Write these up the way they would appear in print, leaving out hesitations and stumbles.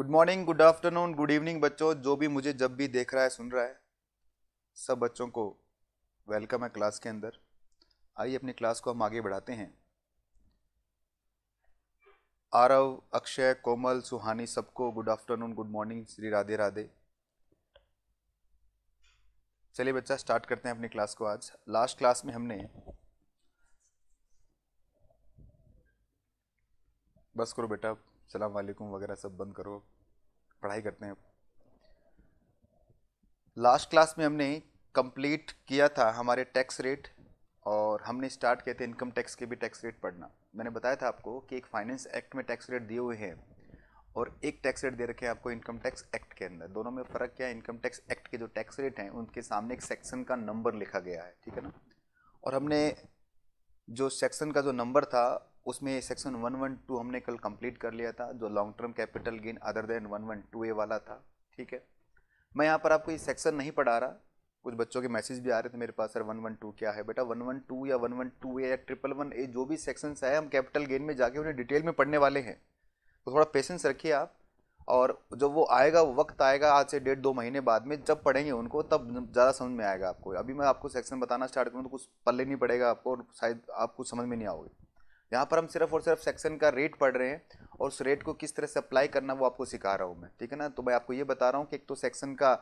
Good morning, good afternoon, good evening बच्चों, जो भी मुझे जब भी देख रहा है, सुन रहा है, सब बच्चों को वेलकम है क्लास के अंदर। आइए अपनी क्लास को हम आगे बढ़ाते हैं। आरव, अक्षय, कोमल, सुहानी, सबको good afternoon, good morning, Shri Radhe Radhe. चलिए बच्चा, स्टार्ट करते हैं अपनी क्लास को। आज लास्ट क्लास में हमने, बस करो बेटा, सलाम वालेकुम वगैरह सब बंद करो, पढ़ाई करते हैं। लास्ट क्लास में हमने कंप्लीट किया था हमारे टैक्स रेट, और हमने स्टार्ट किए थे इनकम टैक्स के भी टैक्स रेट पढ़ना। मैंने बताया था आपको कि एक फाइनेंस एक्ट में टैक्स रेट दिए हुए हैं और एक टैक्स रेट दे रखे हैं आपको इनकम टैक्स एक्ट के अंदर। दोनों में फ़र्क क्या है? इनकम टैक्स एक्ट के जो टैक्स रेट हैं उनके सामने एक सेक्शन का नंबर लिखा गया है, ठीक है ना। और हमने जो सेक्शन का जो नंबर था उसमें सेक्शन 112 हमने कल कंप्लीट कर लिया था, जो long term capital gain other than 112A वाला था, ठीक है। मैं यहाँ पर आपको ये सेक्शन नहीं पढ़ा रहा। कुछ बच्चों के मैसेज भी आ रहे थे मेरे पास, सर 112 क्या है? बेटा 112 या 112A या 111A जो भी सेक्शंस है, हम कैपिटल गेन में जाके उन्हें डिटेल में पढ़ने वाले हैं। तो थोड़ा पेशेंस रखिए आप, और जब वो आएगा, वो वक्त आएगा आज से 1.5-2 महीने बाद में, जब पढ़ेंगे उनको तब ज़्यादा समझ में आएगा आपको। अभी मैं आपको सेक्शन बताना स्टार्ट करूँ तो कुछ पल्ले नहीं पड़ेगा आपको, और शायद आप कुछ समझ में नहीं आओगे। यहाँ पर हम सिर्फ और सिर्फ सेक्शन का रेट पढ़ रहे हैं, और उस रेट को किस तरह से अप्लाई करना वो आपको सिखा रहा हूँ मैं, ठीक है ना। तो मैं आपको ये बता रहा हूँ कि एक तो सेक्शन का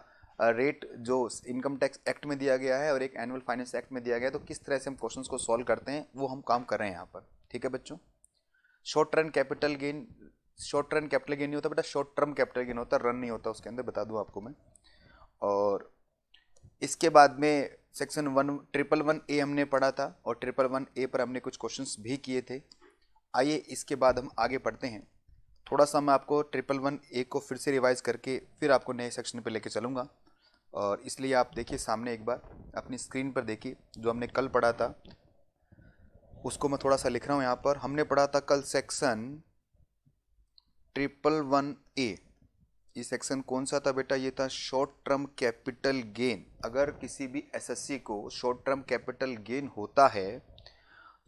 रेट जो इनकम टैक्स एक्ट में दिया गया है और एक एनुअल फाइनेंस एक्ट में दिया गया है, तो किस तरह से हम क्वेश्चंस को सॉल्व करते हैं वो हम काम कर रहे हैं यहाँ पर, ठीक है बच्चों। Short run capital gain, short run capital gain नहीं होता बेटा, शॉर्ट टर्म कैपिटल गेन होता, रन नहीं होता उसके अंदर, बता दूं आपको मैं। और इसके बाद में सेक्शन 111A हमने पढ़ा था, और 111A पर हमने कुछ क्वेश्चंस भी किए थे। आइए इसके बाद हम आगे पढ़ते हैं। थोड़ा सा मैं आपको 111A को फिर से रिवाइज करके फिर आपको नए सेक्शन पे लेके चलूँगा, और इसलिए आप देखिए सामने एक बार अपनी स्क्रीन पर देखिए, जो हमने कल पढ़ा था उसको मैं थोड़ा सा लिख रहा हूँ यहाँ पर। हमने पढ़ा था कल सेक्शन 111A। ये सेक्शन कौन सा था बेटा? ये था शॉर्ट टर्म कैपिटल गेन। अगर किसी भी एसएससी को शॉर्ट टर्म कैपिटल गेन होता है,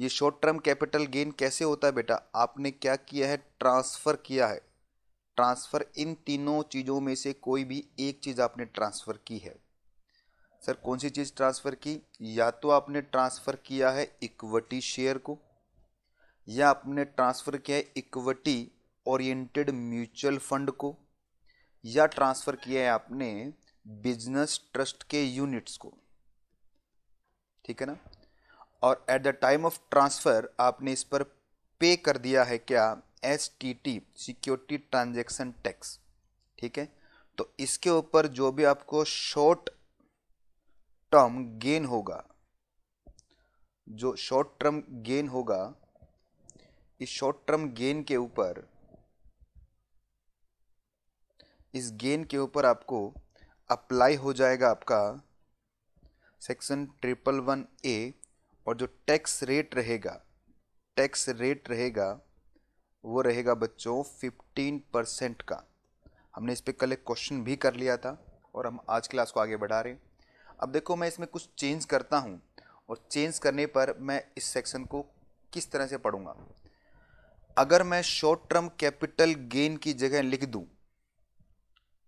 ये शॉर्ट टर्म कैपिटल गेन कैसे होता है बेटा? आपने क्या किया है? ट्रांसफर किया है। ट्रांसफर, इन तीनों चीजों में से कोई भी एक चीज आपने ट्रांसफर की है। सर कौन सी चीज ट्रांसफर की? या तो आपने ट्रांसफर किया है इक्विटी शेयर को, या आपने ट्रांसफर किया है इक्विटी ओरिएंटेड म्यूचुअल फंड को, या ट्रांसफर किया है आपने बिजनेस ट्रस्ट के यूनिट्स को, ठीक है ना। और at the time of transfer आपने इस पर पे कर दिया है क्या? STT, सिक्योरिटी ट्रांजैक्शन टैक्स, ठीक है। तो इसके ऊपर जो भी आपको शॉर्ट टर्म गेन होगा, जो शॉर्ट टर्म गेन होगा, इस शॉर्ट टर्म गेन के ऊपर, इस गेन के ऊपर आपको अप्लाई हो जाएगा आपका सेक्शन 111A। और जो टैक्स रेट रहेगा, टैक्स रेट रहेगा वो रहेगा बच्चों 15% का। हमने इस पे कल एक क्वेश्चन भी कर लिया था, और हम आज क्लास को आगे बढ़ा रहे हैं। अब देखो, मैं इसमें कुछ चेंज करता हूँ, और चेंज करने पर मैं इस सेक्शन को किस तरह से पढ़ूंगा। अगर मैं शॉर्ट टर्म कैपिटल गेन की जगह लिख दूं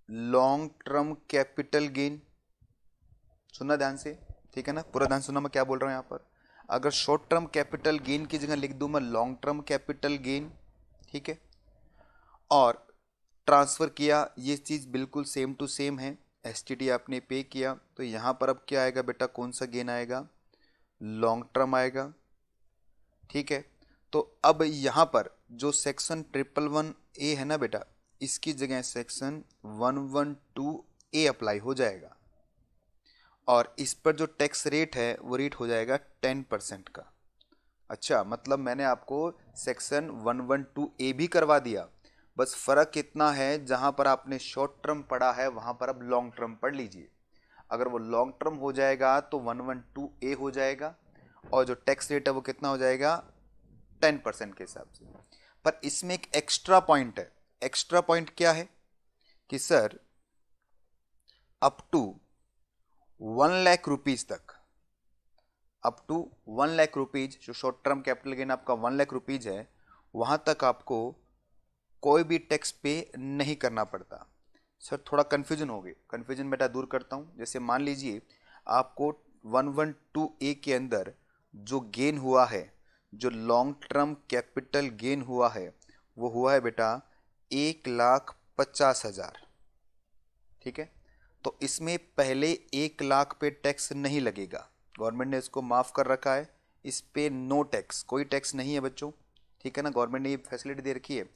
लॉन्ग टर्म कैपिटल गेन, सुनना ध्यान से, ठीक है ना, पूरा ध्यान सुनना मैं क्या बोल रहा हूं यहाँ पर। अगर शॉर्ट टर्म कैपिटल गेन की जगह लिख दूं मैं लॉन्ग टर्म कैपिटल गेन, ठीक है, और ट्रांसफर किया, ये चीज बिल्कुल सेम टू सेम है। STT आपने पे किया, तो यहां पर अब क्या आएगा बेटा? कौन सा गेन आएगा? लॉन्ग टर्म आएगा, ठीक है। तो अब यहां पर जो सेक्शन 111A है ना बेटा, इसकी जगह सेक्शन 112A अप्लाई हो जाएगा, और इस पर जो टैक्स रेट है वो रेट हो जाएगा 10% का। अच्छा, मतलब मैंने आपको सेक्शन 112A भी करवा दिया, बस फर्क इतना है, जहां पर आपने शॉर्ट टर्म पढ़ा है वहां पर अब लॉन्ग टर्म पढ़ लीजिए। अगर वो लॉन्ग टर्म हो जाएगा तो 112A हो जाएगा, और जो टैक्स रेट है वो कितना हो जाएगा? 10% के हिसाब से। पर इसमें एक एक्स्ट्रा पॉइंट है। एक्स्ट्रा पॉइंट क्या है? कि sir up to 1 lakh rupees तक, अप टू 1 लाख रुपीज, जो शॉर्ट टर्म कैपिटल गेन आपका 1 लाख रुपीज है, वहां तक आपको कोई भी टैक्स पे नहीं करना पड़ता। सर थोड़ा कन्फ्यूजन हो गई, कन्फ्यूजन बेटा दूर करता हूँ। जैसे मान लीजिए आपको 112A के अंदर जो गेन हुआ है, जो लॉन्ग टर्म कैपिटल गेन हुआ है, वो हुआ है बेटा 1,50,000। ठीक है, तो इसमें पहले 1 लाख पे टैक्स नहीं लगेगा, गवर्नमेंट ने इसको माफ़ कर रखा है, इस पे नो टैक्स, कोई टैक्स नहीं है बच्चों। ठीक है ना, गवर्नमेंट ने ये फैसिलिटी दे रखी है।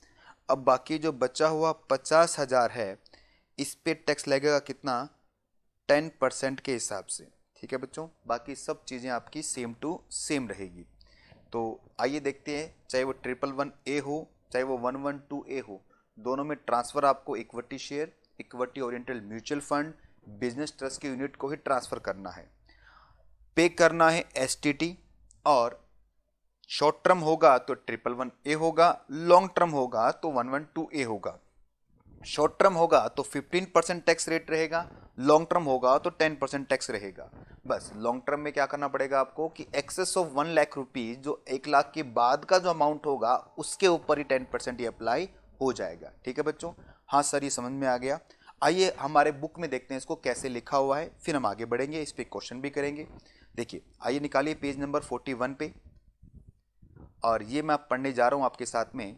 अब बाकी जो बचा हुआ 50,000 है, इस पे टैक्स लगेगा कितना, 10% के हिसाब से। ठीक है बच्चों, बाकी सब चीज़ें आपकी सेम टू सेम रहेगी। तो आइए देखते हैं, चाहे वो 111A हो चाहे वो 112A हो, दोनों में ट्रांसफ़र आपको equity share, equity oriented mutual fund, business trust के यूनिट को ही ट्रांसफ़र करना है। पे करना है एसटीटी, और शॉर्ट टर्म होगा तो 111A होगा, लॉन्ग टर्म होगा तो 112A होगा। शॉर्ट टर्म होगा तो 15% टैक्स रेट रहेगा, लॉन्ग टर्म होगा तो 10% टैक्स रहेगा। बस लॉन्ग टर्म में क्या करना पड़ेगा आपको कि एक्सेस ऑफ 1 लाख रुपीज, जो 1 लाख के बाद का जो अमाउंट होगा उसके ऊपर ही 10% ये अप्लाई हो जाएगा। ठीक है बच्चों, हाँ सर ये समझ में आ गया। आइए हमारे बुक में देखते हैं इसको कैसे लिखा हुआ है, फिर हम आगे बढ़ेंगे, इस पर क्वेश्चन भी करेंगे। देखिए आइए निकालिए पेज नंबर 41 पे, और ये मैं पढ़ने जा रहा हूँ आपके साथ में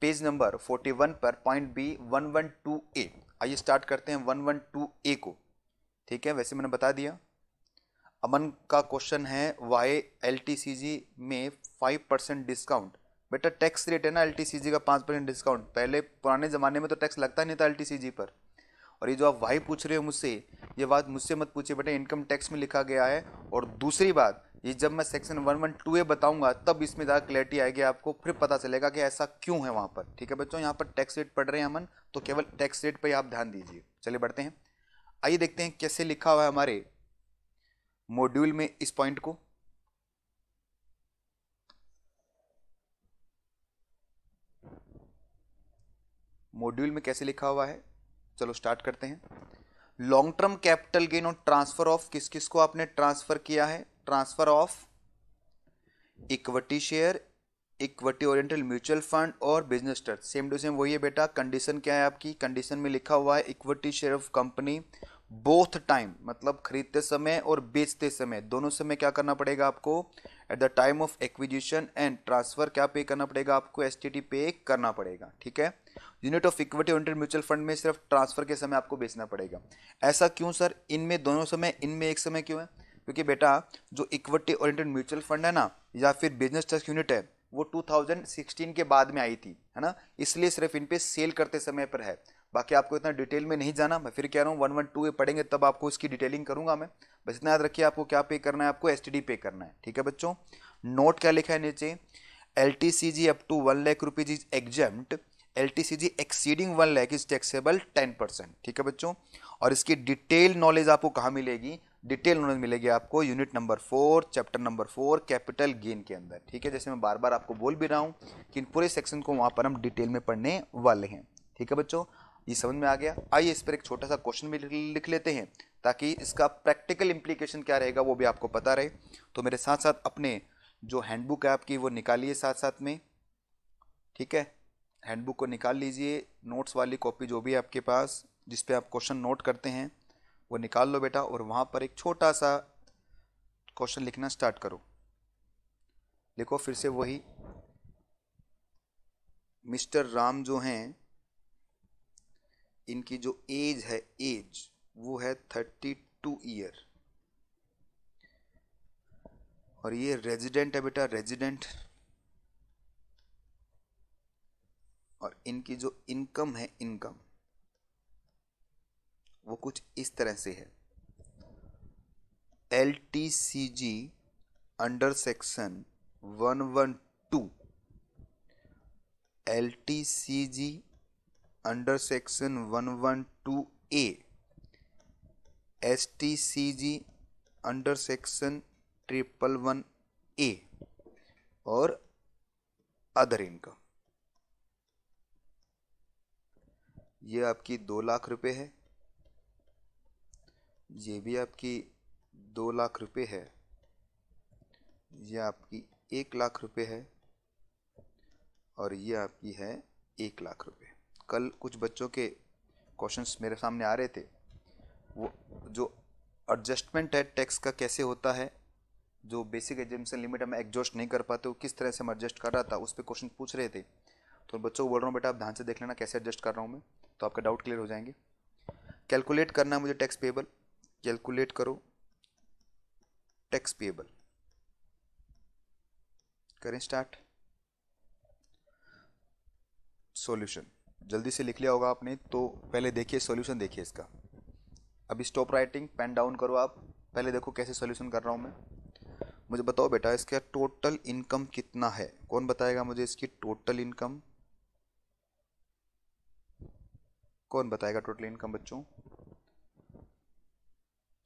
पेज नंबर 41 पर पॉइंट बी 112A। आइए स्टार्ट करते हैं 112A को। ठीक है, वैसे मैंने बता दिया। अमन का क्वेश्चन है वाई एलटीसीजी में 5% डिस्काउंट। बेटा टैक्स रेट है ना एलटीसीजी का 5% डिस्काउंट, पहले पुराने ज़माने में तो टैक्स लगता नहीं था एलटीसीजी पर। और ये जो आप वाई पूछ रहे हो मुझसे, ये बात मुझसे मत पूछिए बेटा, इनकम टैक्स में लिखा गया है। और दूसरी बात, ये जब मैं सेक्शन 112A बताऊंगा तब इसमें ज़्यादा क्लैरिटी आएगी आपको, फिर पता चलेगा कि ऐसा क्यों है वहाँ पर। ठीक है बच्चों, यहाँ पर टैक्स रेट पढ़ रहे हैं अमन, तो केवल टैक्स रेट पर ही आप ध्यान दीजिए। चलिए बढ़ते हैं, आइए देखते हैं कैसे लिखा हुआ है हमारे मॉड्यूल में इस पॉइंट को। मॉड्यूल में कैसे लिखा हुआ है, चलो स्टार्ट करते हैं। लॉन्ग टर्म कैपिटल गेन और ट्रांसफर ऑफ, किस किस को आपने ट्रांसफर किया है, transfer of equity share, equity oriented mutual fund और business trust, same to same वही है बेटा। कंडीशन क्या है आपकी, कंडीशन में लिखा हुआ है equity share of company both time, मतलब खरीदते समय और बेचते समय, दोनों समय क्या करना पड़ेगा आपको, at the time of acquisition and transfer क्या पे करना पड़ेगा आपको, एसटीटी पे करना पड़ेगा। ठीक है, unit of equity oriented mutual fund में सिर्फ ट्रांसफर के समय आपको बेचना पड़ेगा। ऐसा क्यों सर, इनमें दोनों समय, इनमें एक समय क्यों है, क्योंकि बेटा जो इक्विटी ओरिएंटेड म्यूचुअल फंड है ना, या फिर बिजनेस ट्रस्ट यूनिट है, वो 2016 के बाद में आई थी, है ना, इसलिए सिर्फ इन पे सेल करते समय पर है। बाकी आपको इतना डिटेल में नहीं जाना, मैं फिर कह रहा हूँ 112 पढ़ेंगे तब आपको इसकी डिटेलिंग करूंगा मैं। बस इतना याद रखिए, आपको क्या पे करना है, आपको एसटीडी पे करना है। ठीक है बच्चों, नोट क्या लिखा है नीचे, LTCG up to 1 lakh rupees is exempt, LTCG exceeding 1 lakh is taxable 10%। ठीक है बच्चों, और इसकी डिटेल नॉलेज आपको कहाँ मिलेगी, डिटेल नॉलेज मिलेगी आपको unit number 4 chapter number 4 capital gain के अंदर। ठीक है, जैसे मैं बार बार आपको बोल भी रहा हूँ कि इन पूरे सेक्शन को वहाँ पर हम डिटेल में पढ़ने वाले हैं। ठीक है बच्चों, ये समझ में आ गया। आइए इस पर एक छोटा सा क्वेश्चन भी लिख लेते हैं, ताकि इसका प्रैक्टिकल इंप्लीकेशन क्या रहेगा वो भी आपको पता रहे। तो मेरे साथ साथ अपने जो हैंडबुक है आपकी वो निकालिए साथ साथ में। ठीक है, हैंडबुक को निकाल लीजिए, नोट्स वाली कॉपी जो भी है आपके पास जिस पे आप क्वेश्चन नोट करते हैं वो निकाल लो बेटा, और वहाँ पर एक छोटा सा क्वेश्चन लिखना स्टार्ट करो। देखो फिर से वही, मिस्टर राम जो हैं, इनकी जो एज है, एज वो है 32 ईयर, और ये रेजिडेंट है बेटा, रेजिडेंट। और इनकी जो इनकम है, इनकम वो कुछ इस तरह से है, LTCG under section 112, LTCG under section 112A, STCG under section 111A और अदर इनकम, ये आपकी 2 लाख रुपए है, ये भी आपकी 2 लाख रुपए है, ये आपकी 1 लाख रुपए है, और ये आपकी है 1,00,000 रुपये। कल कुछ बच्चों के क्वेश्चंस मेरे सामने आ रहे थे, वो जो एडजस्टमेंट है टैक्स का कैसे होता है, जो बेसिक एग्जामिनेशन लिमिट हम एग्जॉस्ट नहीं कर पाते, वो किस तरह से हम एडजस्ट कर रहा था, उस पर क्वेश्चन पूछ रहे थे। तो बच्चों को बोल रहा हूँ बेटा आप ध्यान से देख लेना कैसे एडजस्ट कर रहा हूँ मैं, तो आपका डाउट क्लियर हो जाएंगे। कैलकुलेट करना है मुझे टैक्स पेबल, कैलकुलेट करो टैक्स पेबल, करें स्टार्ट। सॉल्यूशन जल्दी से लिख लिया होगा आपने, तो पहले देखिए सॉल्यूशन देखिए इसका। अभी स्टॉप राइटिंग, पेन डाउन करो आप, पहले देखो कैसे सॉल्यूशन कर रहा हूँ मैं। मुझे बताओ बेटा इसका टोटल इनकम कितना है, कौन बताएगा मुझे इसकी टोटल इनकम, कौन बताएगा टोटल इनकम बच्चों?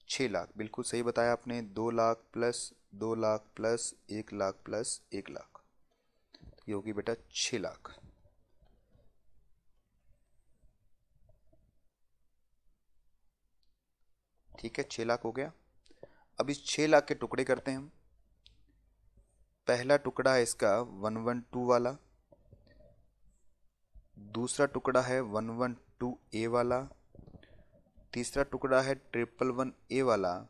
6,00,000, बिल्कुल सही बताया आपने। 2,00,000 प्लस 2,00,000 प्लस 1,00,000 प्लस 1,00,000, ये होगी बेटा 6,00,000। ठीक है, 6,00,000 हो गया। अब इस 6,00,000 के टुकड़े करते हैं हम। पहला टुकड़ा है इसका 112 वाला, दूसरा टुकड़ा है 112A वाला, तीसरा टुकड़ा है 111A वाला,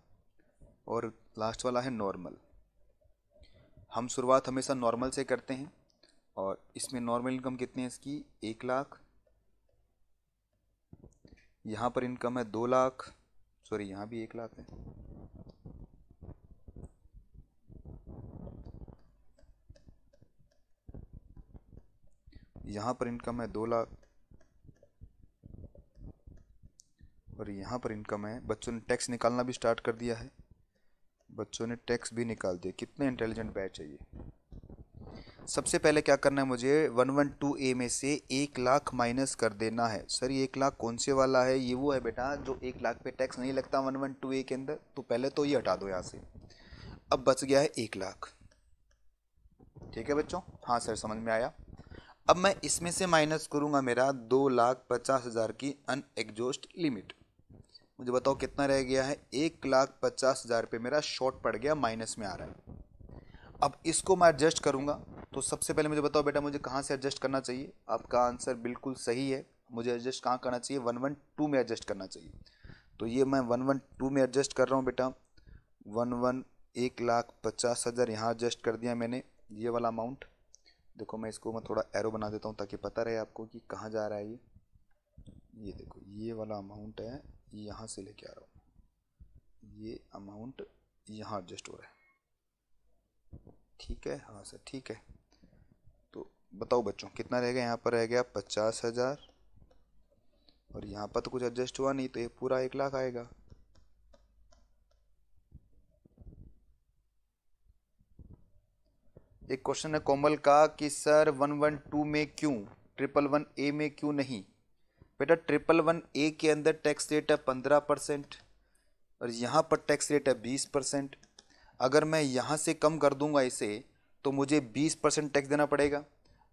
और लास्ट वाला है नॉर्मल। हम शुरुआत हमेशा नॉर्मल से करते हैं, और इसमें नॉर्मल इनकम कितनी है इसकी? 1,00,000। यहाँ पर इनकम है 2,00,000, सॉरी यहाँ भी 1,00,000 है। यहाँ पर इनकम है 2,00,000, और यहाँ पर इनकम है, बच्चों ने टैक्स निकालना भी स्टार्ट कर दिया है, बच्चों ने टैक्स भी निकाल दिया। कितने इंटेलिजेंट बैच है ये। सबसे पहले क्या करना है मुझे, 112A में से 1,00,000 माइनस कर देना है। सर ये 1,00,000 कौन से वाला है? ये वो है बेटा जो 1,00,000 पे टैक्स नहीं लगता 112A के अंदर, तो पहले तो ये हटा दो यहाँ से। अब बच गया है 1,00,000। ठीक है बच्चों, हाँ सर समझ में आया। अब मैं इसमें से माइनस करूंगा मेरा 2,50,000 की अनएग्जॉस्ट लिमिट। मुझे बताओ कितना रह गया है? 1,50,000 पे मेरा शॉर्ट पड़ गया, माइनस में आ रहा है। अब इसको मैं एडजस्ट करूंगा, तो सबसे पहले मुझे बताओ बेटा मुझे कहाँ से एडजस्ट करना चाहिए? आपका आंसर बिल्कुल सही है, मुझे एडजस्ट कहाँ करना चाहिए? 112 में एडजस्ट करना चाहिए। तो ये मैं 112 में एडजस्ट कर रहा हूँ बेटा। 1,50,000 यहाँ एडजस्ट कर दिया मैंने, ये वाला अमाउंट। देखो मैं इसको मैं थोड़ा एरो बना देता हूँ ताकि पता रहे आपको कि कहाँ जा रहा है ये देखो ये वाला अमाउंट है, यहाँ से लेके आ रहा हूँ, ये अमाउंट यहाँ एडजस्ट हो रहा है। ठीक है, हाँ सर ठीक है। तो बताओ बच्चों कितना रह गया? यहाँ पर रह गया 50,000, और यहाँ पर तो कुछ एडजस्ट हुआ नहीं, तो ये पूरा 1,00,000 आएगा। एक क्वेश्चन है कोमल का कि सर 112 में क्यों, 111A में क्यों नहीं? बेटा 111A के अंदर टैक्स रेट है 15%, और यहाँ पर टैक्स रेट है 20%। अगर मैं यहाँ से कम कर दूंगा इसे, तो मुझे 20% टैक्स देना पड़ेगा।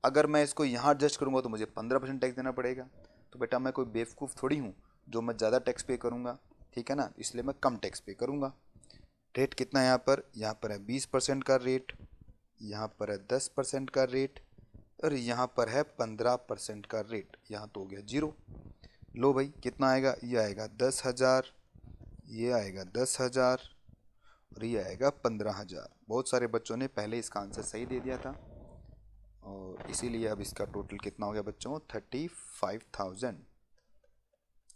अगर मैं इसको यहाँ एडजस्ट करूँगा तो मुझे 15% टैक्स देना पड़ेगा। तो बेटा मैं कोई बेवकूफ़ थोड़ी हूँ जो मैं ज़्यादा टैक्स पे करूँगा, ठीक है ना, इसलिए मैं कम टैक्स पे करूँगा। रेट कितना है यहाँ पर? यहाँ पर है 20% का रेट, यहाँ पर है 10% का रेट, और यहाँ पर है 15% का रेट। यहाँ तो हो गया 0। लो भाई कितना आएगा? ये आएगा 10,000, ये आएगा 10,000, और ये आएगा 15,000। बहुत सारे बच्चों ने पहले इसका आंसर सही दे दिया था, और इसीलिए अब इसका टोटल कितना हो गया बच्चों? 35,000।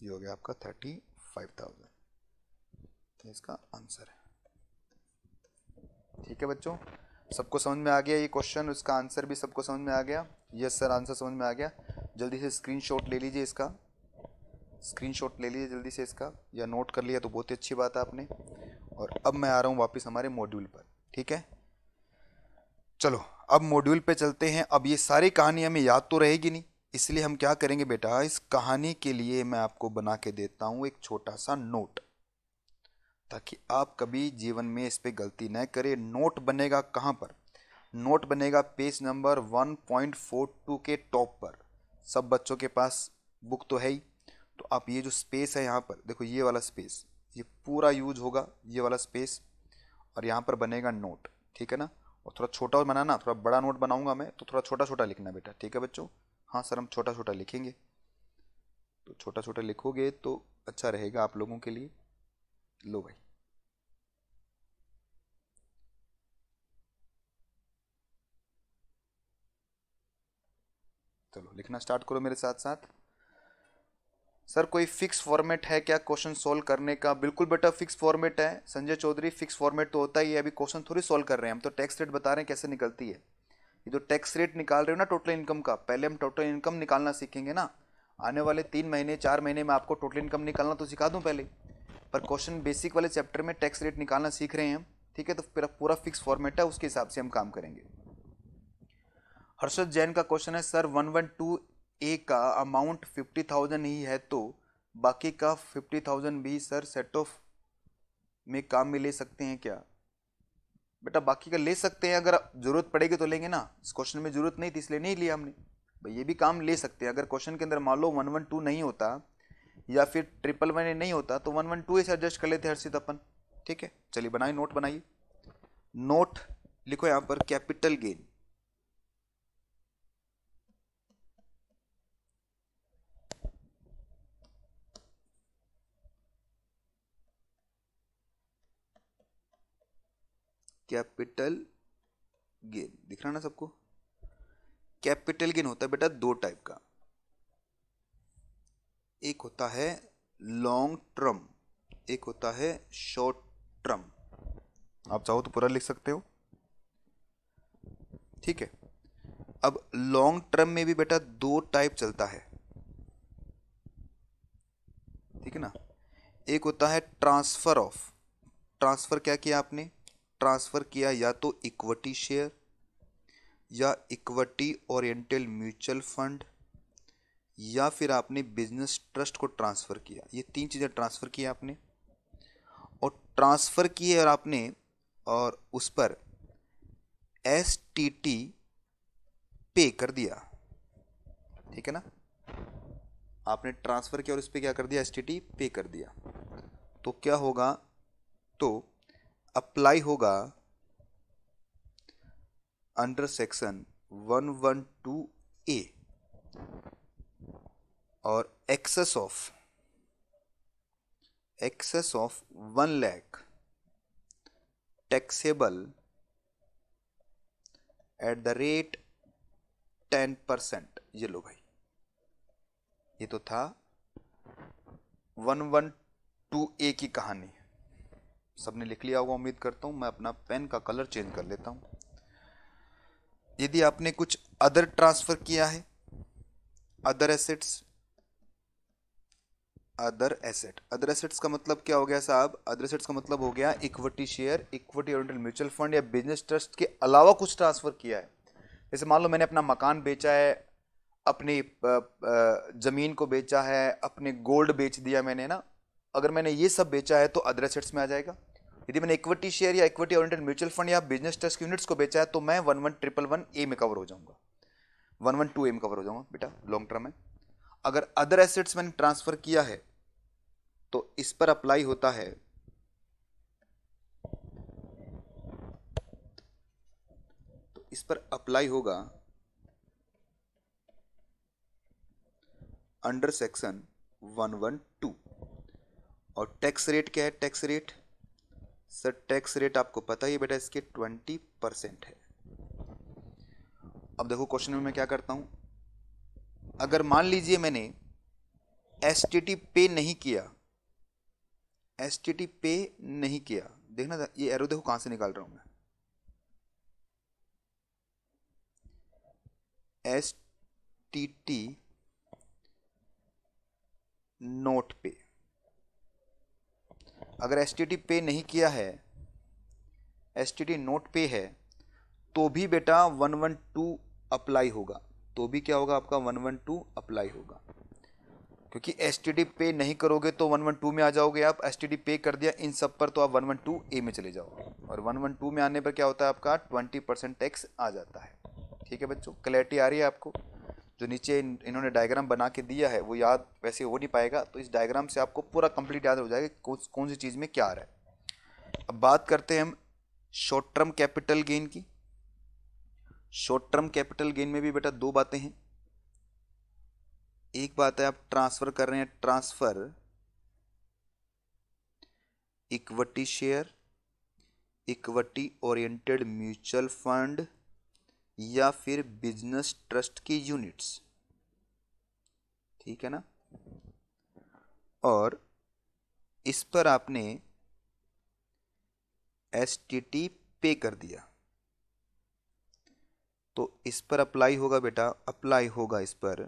ये हो गया आपका 35,000, तो इसका आंसर है। ठीक है बच्चों, सबको समझ में आ गया ये क्वेश्चन, उसका आंसर भी सबको समझ में आ गया? यस सर आंसर समझ में आ गया। जल्दी से स्क्रीनशॉट ले लीजिए इसका, स्क्रीनशॉट ले लीजिए जल्दी से इसका, या नोट कर लिया तो बहुत ही अच्छी बात है आपने। और अब मैं आ रहा हूँ वापस हमारे मॉड्यूल पर, ठीक है? चलो अब मॉड्यूल पे चलते हैं। अब ये सारी कहानी हमें याद तो रहेगी नहीं, इसलिए हम क्या करेंगे बेटा, इस कहानी के लिए मैं आपको बना के देता हूँ एक छोटा सा नोट, ताकि आप कभी जीवन में इस पे गलती न करें। नोट बनेगा कहाँ पर? नोट बनेगा पेज नंबर 1.42 के टॉप पर। सब बच्चों के पास बुक तो है ही, तो आप ये जो स्पेस है यहाँ पर देखो, ये वाला स्पेस ये पूरा यूज होगा, ये वाला स्पेस, और यहाँ पर बनेगा नोट, ठीक है ना? और थोड़ा छोटा बनाना, थोड़ा बड़ा नोट बनाऊंगा मैं, तो थोड़ा छोटा छोटा लिखना बेटा, ठीक है बच्चों? हाँ सर, हम छोटा छोटा लिखेंगे, तो छोटा छोटा लिखोगे तो अच्छा रहेगा आप लोगों के लिए। लो भाई, चलो लिखना स्टार्ट करो मेरे साथ साथ। सर कोई फिक्स फॉर्मेट है क्या क्वेश्चन सोल्व करने का? बिल्कुल बेटा, फिक्स फॉर्मेट है संजय चौधरी, फिक्स फॉर्मेट तो होता ही है। अभी क्वेश्चन थोड़ी सोल्व कर रहे हैं हम, तो टैक्स रेट बता रहे हैं कैसे निकलती है। ये जो टैक्स रेट निकाल रहे हो ना टोटल इनकम का, पहले हम टोटल इनकम निकालना सीखेंगे ना। आने वाले 3 महीने 4 महीने में आपको टोटल इनकम निकालना तो सिखा दूं पहले, पर क्वेश्चन बेसिक वाले चैप्टर में टैक्स रेट निकालना सीख रहे हैं हम, ठीक है? तो फिर पूरा फिक्स फॉर्मेट है, उसके हिसाब से हम काम करेंगे। हर्षद जैन का क्वेश्चन है, सर 112A का अमाउंट 50,000 ही है तो बाकी का 50,000 भी सर सेट ऑफ में काम में ले सकते हैं क्या? बेटा बाकी का ले सकते हैं, अगर जरूरत पड़ेगी तो लेंगे ना। इस क्वेश्चन में जरूरत नहीं थी इसलिए नहीं लिया हमने। भाई ये भी काम ले सकते हैं, अगर क्वेश्चन के अंदर मान लो 112 नहीं होता या फिर 111 नहीं होता तो 112 से एडजस्ट कर लेते हर्षित अपन। ठीक है, चलिए बनाइए, नोट बनाइए। नोट लिखो यहां पर कैपिटल गेन। कैपिटल गेन दिख रहा ना सबको? कैपिटल गेन होता है बेटा दो टाइप का, एक होता है लॉन्ग टर्म, एक होता है शॉर्ट टर्म। आप चाहो तो पूरा लिख सकते हो, ठीक है? अब लॉन्ग टर्म में भी बेटा दो टाइप चलता है, ठीक है ना? एक होता है ट्रांसफर ऑफ, ट्रांसफर क्या किया आपने? ट्रांसफर किया या तो इक्विटी शेयर या इक्विटी ओरिएंटेड म्यूचुअल फंड, या फिर आपने बिजनेस ट्रस्ट को ट्रांसफर किया। ये तीन चीजें ट्रांसफर किया आपने, और ट्रांसफर किए और आपने और उस पर STT पे कर दिया, ठीक है ना? आपने ट्रांसफर किया और उस पर क्या कर दिया? STT पे कर दिया। तो क्या होगा? तो अप्लाई होगा अंडर सेक्शन 112A, और excess of 1 lakh taxable at the rate 10%। ये लो भाई, ये तो था 112A की कहानी। सबने लिख लिया होगा उम्मीद करता हूं। मैं अपना पेन का कलर चेंज कर लेता हूं। यदि आपने कुछ अदर ट्रांसफर किया है, अदर एसेट्स, अदर एसेट्स का मतलब क्या हो गया साहब? अदर एसेट्स का मतलब हो गया equity share, equity oriented mutual fund या बिजनेस ट्रस्ट के अलावा कुछ ट्रांसफर किया है। जैसे मान लो मैंने अपना मकान बेचा है, अपनी जमीन को बेचा है, अपने गोल्ड बेच दिया मैंने ना, अगर मैंने ये सब बेचा है तो अदर एसेट्स में आ जाएगा। यदि मैंने इक्विटी शेयर या इक्विटी ओरिएंटेड म्यूचुअल फंड या बिजनेस ट्रस्ट यूनिट्स को बेचा है तो मैं 11111A में कवर हो जाऊंगा, 112A में कवर हो जाऊंगा बेटा, लॉन्ग टर्म में। अगर अदर एसेट्स मैंने ट्रांसफर किया है तो इस पर अप्लाई होता है होगा अंडर सेक्शन 112। और टैक्स रेट क्या है? Tax rate sir, tax rate आपको पता ही है बेटा, इसके 20% है। अब देखो क्वेश्चन में मैं क्या करता हूं, अगर मान लीजिए मैंने STT पे नहीं किया, STT पे नहीं किया, देखना ये एरो देखो कहां से निकाल रहा हूं मैं, STT नोट पे। अगर STT पे नहीं किया है, STT नोट पे है, तो भी बेटा 112 अप्लाई होगा। तो भी क्या होगा आपका? 112 अप्लाई होगा, क्योंकि STT पे नहीं करोगे तो 112 में आ जाओगे आप। STT पे कर दिया इन सब पर तो आप 112A में चले जाओगे, और 112 में आने पर क्या होता है आपका? 20% टैक्स आ जाता है। ठीक है बच्चों, क्लैरिटी आ रही है आपको? जो नीचे इन्होंने डायग्राम बना के दिया है वो याद वैसे हो नहीं पाएगा, तो इस डायग्राम से आपको पूरा कंप्लीट याद हो जाएगा कौन सी चीज़ में क्या आ रहा है। अब बात करते हैं हम शॉर्ट टर्म कैपिटल गेन की। शॉर्ट टर्म कैपिटल गेन में भी बेटा दो बातें हैं। एक बात है, आप ट्रांसफर कर रहे हैं, transfer equity share, equity oriented mutual fund या फिर बिजनेस ट्रस्ट की यूनिट्स, ठीक है ना। और इस पर आपने एसटीटी पे कर दिया, तो इस पर अप्लाई होगा बेटा, अप्लाई होगा इस पर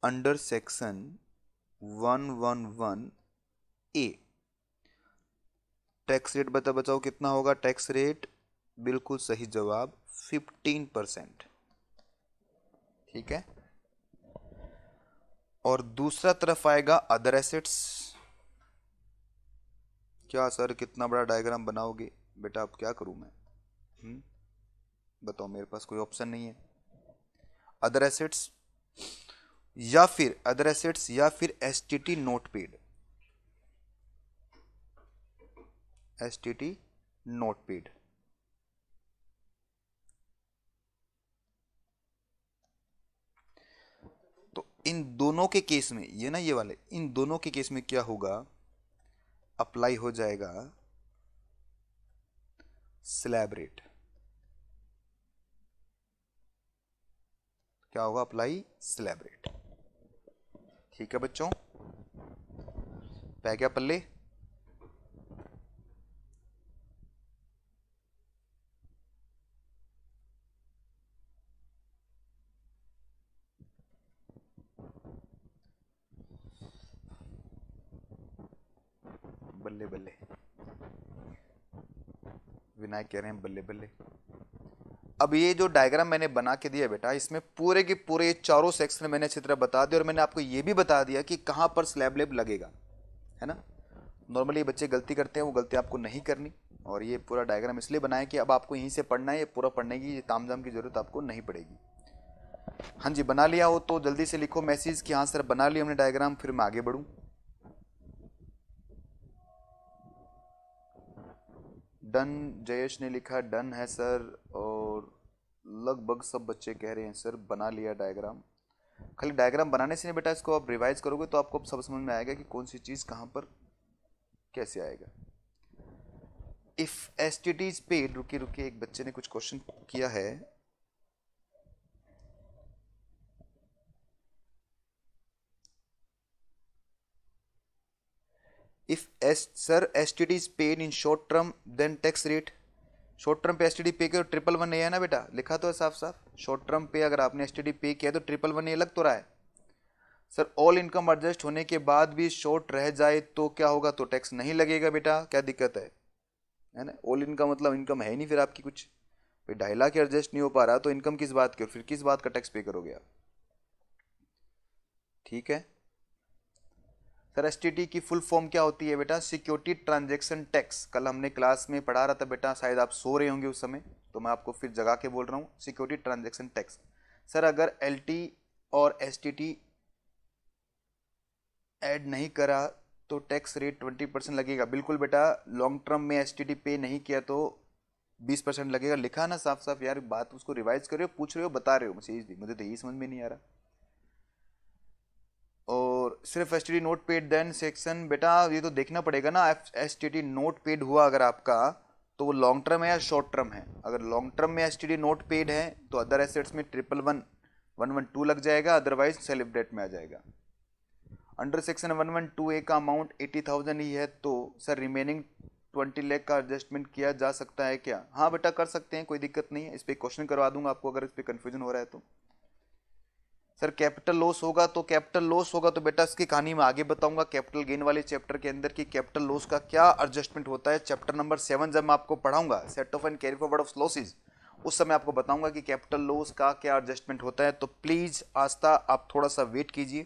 अंडर सेक्शन 111 ए। टैक्स रेट बताओ कितना होगा टैक्स रेट, बिल्कुल सही जवाब 15%, ठीक है। और दूसरा तरफ आएगा अदर एसेट्स। क्या सर कितना बड़ा डायग्राम बनाओगे बेटा, अब क्या करूं मैं, बताओ, मेरे पास कोई ऑप्शन नहीं है। अदर एसेट्स या फिर STT note paid, STT note paid. तो इन दोनों के केस में, ये ना ये वाले, इन दोनों के केस में क्या होगा, अप्लाई हो जाएगा स्लैब रेट। क्या होगा, अप्लाई स्लैब रेट, ठीक है बच्चों, पै गया पल्ले। बल्ले बल्ले, विनायक कह रहे हैं बल्ले बल्ले। अब ये जो डायग्राम मैंने बना के दिया बेटा, इसमें पूरे के पूरे चारों सेक्शन मैंने अच्छी तरह बता दिया, और मैंने आपको ये भी बता दिया कि कहां पर स्लैब लेब लगेगा, है ना। नॉर्मली बच्चे गलती करते हैं, वो गलती आपको नहीं करनी, और ये पूरा डायग्राम इसलिए बनाया कि अब आपको यहीं से पढ़ना है, ये पूरा पढ़ने की तामझाम की जरूरत आपको नहीं पड़ेगी। हाँ जी, बना लिया हो तो जल्दी से लिखो मैसेज कि हाँ सर बना लिया हमने डायग्राम, फिर मैं आगे बढ़ूँ। डन, जयेश ने लिखा डन है सर, और लगभग सब बच्चे कह रहे हैं सर बना लिया डायग्राम। खाली डायग्राम बनाने से नहीं बेटा, इसको आप रिवाइज करोगे तो आपको सब समझ में आएगा कि कौन सी चीज़ कहाँ पर कैसे आएगा। If S T T is paid, रुकिए रुकिए, एक बच्चे ने कुछ क्वेश्चन किया है। If S sir S T T is paid in short term then tax rate, short term पे एस टी डी पे किया तो 111 है ना बेटा, लिखा तो है साफ साफ। शॉर्ट टर्म पे अगर आपने एस टी डी पे किया तो 111 लग तो रहा है। सर ऑल इनकम एडजस्ट होने के बाद भी शॉर्ट रह जाए तो क्या होगा, तो टैक्स नहीं लगेगा बेटा, क्या दिक्कत है ना। ऑल इनकम मतलब इनकम है ही नहीं फिर आपकी कुछ, भाई 2.5 लाख एडजस्ट नहीं हो पा रहा तो इनकम किस बात की, फिर किस बात का टैक्स पे करोगे आप, ठीक है। सर एसटीटी की फुल फॉर्म क्या होती है बेटा, सिक्योरिटी ट्रांजैक्शन टैक्स। कल हमने क्लास में पढ़ा रहा था बेटा, शायद आप सो रहे होंगे उस समय, तो मैं आपको फिर जगा के बोल रहा हूँ, सिक्योरिटी ट्रांजैक्शन टैक्स। सर अगर एलटी और एसटीटी ऐड नहीं करा तो टैक्स रेट 20% लगेगा, बिल्कुल बेटा। लॉन्ग टर्म में एसटीटी पे नहीं किया तो 20% लगेगा, लिखा ना साफ साफ यार, बात उसको रिवाइज कर रहे हो, पूछ रहे हो, बता रहे हो, मुझे तो यही समझ में नहीं आ रहा। और सिर्फ S T D not paid then section, बेटा ये तो देखना पड़ेगा ना, S T D not paid हुआ अगर आपका तो वो लॉन्ग टर्म है या शॉर्ट टर्म है। अगर लॉन्ग टर्म में S T D not paid है तो अदर एसेट्स में 111 लग जाएगा, अदरवाइज सेलिब्रेट में आ जाएगा। अंडर सेक्शन 112A का अमाउंट 80,000 ही है तो सर रिमेनिंग 20 लाख का एडजस्टमेंट किया जा सकता है क्या, हाँ बेटा कर सकते हैं, कोई दिक्कत नहीं है, इस पर क्वेश्चन करवा दूंगा आपको अगर इस पर कंफ्यूजन हो रहा है तो। सर कैपिटल लॉस होगा तो, कैपिटल लॉस होगा तो बेटा इसकी कहानी मैं आगे बताऊंगा कैपिटल गेन वाले चैप्टर के अंदर कि कैपिटल लॉस का क्या एडजस्टमेंट होता है। चैप्टर नंबर 7 जब मैं आपको पढ़ाऊंगा, set of and carry forward of losses, उस समय आपको बताऊंगा कि कैपिटल लॉस का क्या एडजस्टमेंट होता है। तो प्लीज आस्था आप थोड़ा सा वेट कीजिए,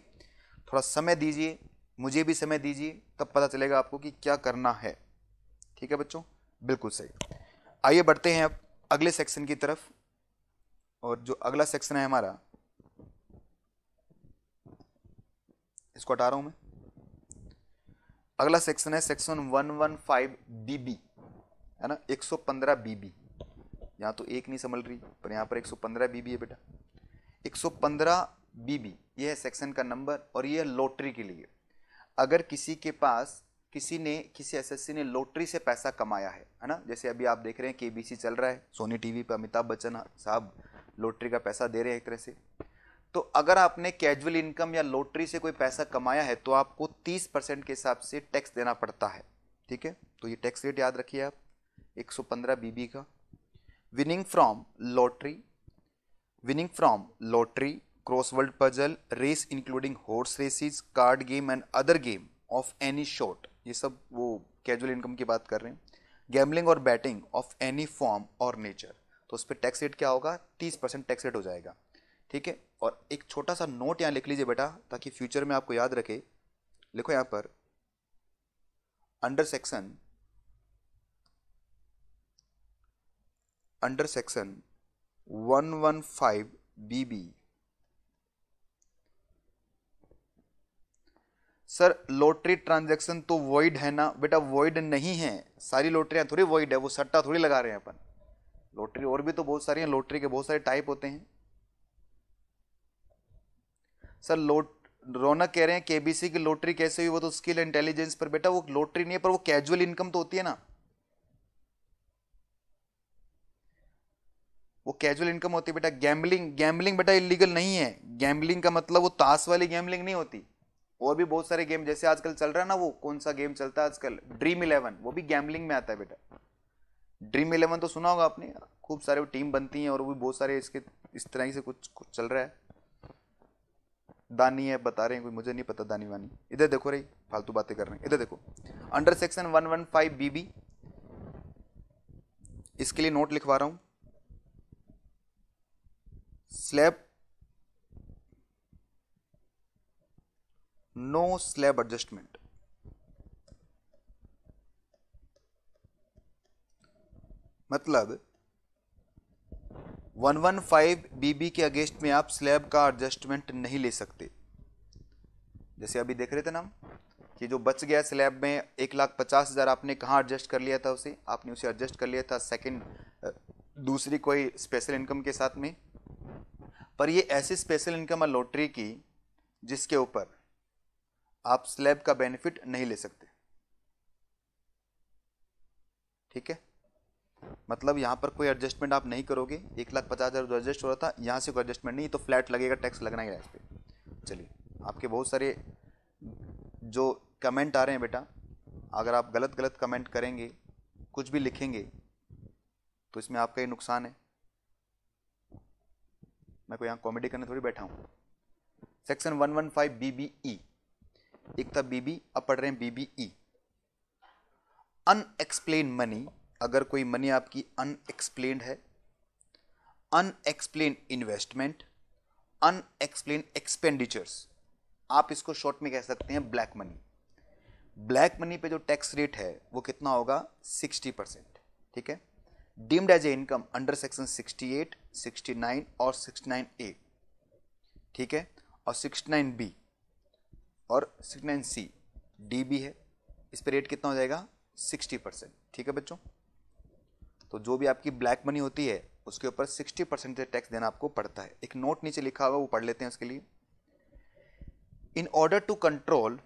थोड़ा समय दीजिए, मुझे भी समय दीजिए, तब पता चलेगा आपको कि क्या करना है, ठीक है बच्चों, बिल्कुल सही। आइए बढ़ते हैं अब अगले सेक्शन की तरफ, और जो अगला सेक्शन है हमारा, इसको हटा रहा हूं मैं। अगला सेक्शन है सेक्शन 115 बीबी, है ना, 115 बीबी। यहां तो एक नहीं संभल रही, पर यहां पर 115 बीबी है बेटा। 115 बीबी ये है सेक्शन का नंबर, और ये है लॉटरी के लिए। अगर किसी के पास किसी एसएससी ने लॉटरी से पैसा कमाया है ना, जैसे अभी आप देख रहे हैं केबीसी चल रहा है, सोनी टीवी पे अमिताभ बच्चन साहब लॉटरी का पैसा दे रहे हैं एक तरह से। तो अगर आपने कैजुअल इनकम या लॉटरी से कोई पैसा कमाया है तो आपको 30% के हिसाब से टैक्स देना पड़ता है। ठीक है, तो ये टैक्स रेट याद रखिए आप 115 बीबी का। Winning from lottery, crossword puzzle, race including horse races, card game and other game of any sort, ये सब वो कैजुअल इनकम की बात कर रहे हैं। गैम्बलिंग और बैटिंग ऑफ एनी फॉर्म और नेचर, तो उस पर टैक्स रेट क्या होगा, 30% टैक्स रेट हो जाएगा। ठीक है, और एक छोटा सा नोट यहाँ लिख लीजिए बेटा ताकि फ्यूचर में आपको याद रखे। लिखो यहाँ पर अंडर सेक्शन 115 बीबी। सर लॉटरी ट्रांजैक्शन तो वॉइड है ना बेटा? वॉइड नहीं है, सारी लॉटरियां थोड़ी वॉइड है, वो सट्टा थोड़ी लगा रहे हैं अपन। लॉटरी और भी तो बहुत सारी हैं, लॉटरी के बहुत सारे टाइप होते हैं। सर रौनक कह रहे हैं केबीसी की लॉटरी कैसे हुई, वो तो स्किल इंटेलिजेंस पर। बेटा वो लॉटरी नहीं है, पर वो कैजुअल इनकम तो होती है ना, वो कैजुअल इनकम होती है बेटा। गैम्बलिंग बेटा इलीगल नहीं है। गैम्बलिंग का मतलब वो ताश वाली गैम्बलिंग नहीं होती। और भी बहुत सारे गेम जैसे आजकल चल रहा है ना, वो कौन सा गेम चलता है आजकल, ड्रीम 11, वो भी गैम्बलिंग में आता है बेटा। ड्रीम 11 तो सुना होगा आपने, खूब सारे टीम बनती हैं और वो भी बहुत सारे इसके इस तरह से कुछ चल रहा है। दानी है बता रहे हैं कोई, मुझे नहीं पता दानी वानी। इधर देखो रही फालतू बातें कर रहे हैं, इधर देखो अंडर सेक्शन 115 बीबी, इसके लिए नोट लिखवा रहा हूं। स्लैब, नो स्लैब एडजस्टमेंट, मतलब 115 बीबी के अगेंस्ट में आप स्लैब का एडजस्टमेंट नहीं ले सकते। जैसे अभी देख रहे थे ना हम कि जो बच गया स्लैब में 1,50,000 आपने कहाँ एडजस्ट कर लिया था, उसे आपने उसे एडजस्ट कर लिया था सेकंड दूसरी कोई स्पेशल इनकम के साथ में। पर ये ऐसी स्पेशल इनकम है लॉटरी की जिसके ऊपर आप स्लैब का बेनिफिट नहीं ले सकते। ठीक है, मतलब यहां पर कोई एडजस्टमेंट आप नहीं करोगे। 1,50,000 जो एडजस्ट हो रहा था, यहां से कोई एडजस्टमेंट नहीं, तो फ्लैट लगेगा, टैक्स लगना ही है इस पर। चलिए, आपके बहुत सारे जो कमेंट आ रहे हैं बेटा, अगर आप गलत गलत कमेंट करेंगे, कुछ भी लिखेंगे, तो इसमें आपका ही नुकसान है। मैं कोई यहाँ कॉमेडी करने थोड़ी बैठा हूँ। सेक्शन 115 बीबीई, एक था बीबी, अब पढ़ रहे हैं बीबीई। अनएक्सप्लेन मनी, अगर कोई मनी आपकी अनएक्सप्लेन्ड है, अनएक्सप्लेन इन्वेस्टमेंट, अनएक्सप्लेन एक्सपेंडिचर्स, आप इसको शॉर्ट में कह सकते हैं ब्लैक मनी। ब्लैक मनी पे जो टैक्स रेट है वो कितना होगा, 60%। ठीक है, deemed as a income under section 68, 69 और 69A। ठीक है, और 69B और 69C डी भी है, इस पे रेट कितना हो जाएगा, 60%। ठीक है बच्चों, तो जो भी आपकी ब्लैक मनी होती है उसके ऊपर 60% टैक्स देना आपको पड़ता है। एक नोट नीचे लिखा हुआ वो पढ़ लेते हैं उसके लिए। In order to control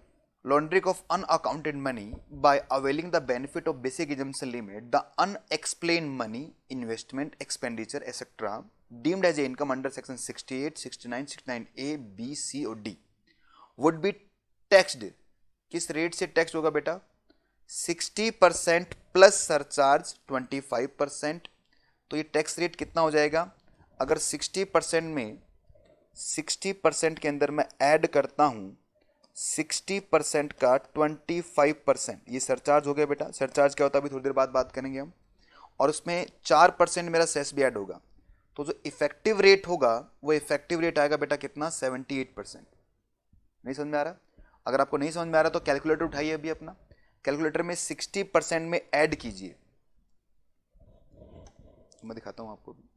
laundering of unaccounted money by availing the benefit of basic exemption limit, the unexplained money, investment, expenditure, etc. deemed as a income under section 68, 69, 69A, B, C और D would be taxed। किस rate से tax होगा बेटा, 60% plus surcharge 25%। तो ये tax rate कितना हो जाएगा, अगर 60% में 60% के अंदर मैं ऐड करता हूं 60% का 25%, ये सरचार्ज हो गया बेटा। सरचार्ज क्या होता है अभी थोड़ी देर बाद बात करेंगे हम। और उसमें 4% मेरा सेस भी ऐड होगा, तो जो इफेक्टिव रेट होगा वो इफेक्टिव रेट आएगा बेटा कितना, 78%। नहीं समझ में आ रहा? अगर आपको नहीं समझ में आ रहा तो कैलकुलेटर उठाइए अभी अपना, कैलकुलेटर में 60% में ऐड कीजिए। मैं दिखाता हूं आपको भी।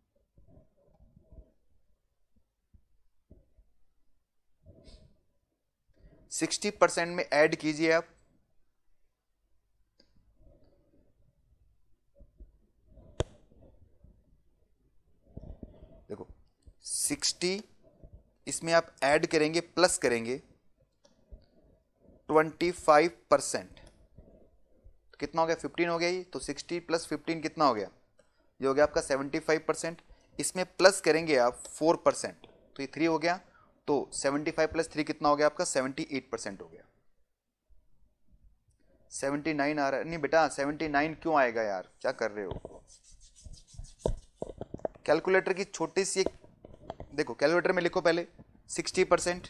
सिक्सटी परसेंट में ऐड कीजिए आप, देखो 60 इसमें आप ऐड करेंगे, प्लस करेंगे 25%, कितना हो गया? 15 हो गया ये, तो 60 प्लस 15 कितना हो गया? ये हो गया आपका 75%। इसमें प्लस करेंगे आप 4%, तो ये 3 हो गया, तो 75 प्लस 3 कितना हो गया आपका? 78% हो गया। 79 आ रहा है? नहीं बेटा 79 क्यों आएगा यार, क्या कर रहे हो? कैलकुलेटर की छोटी सी एक देखो, कैलकुलेटर में लिखो पहले 60%,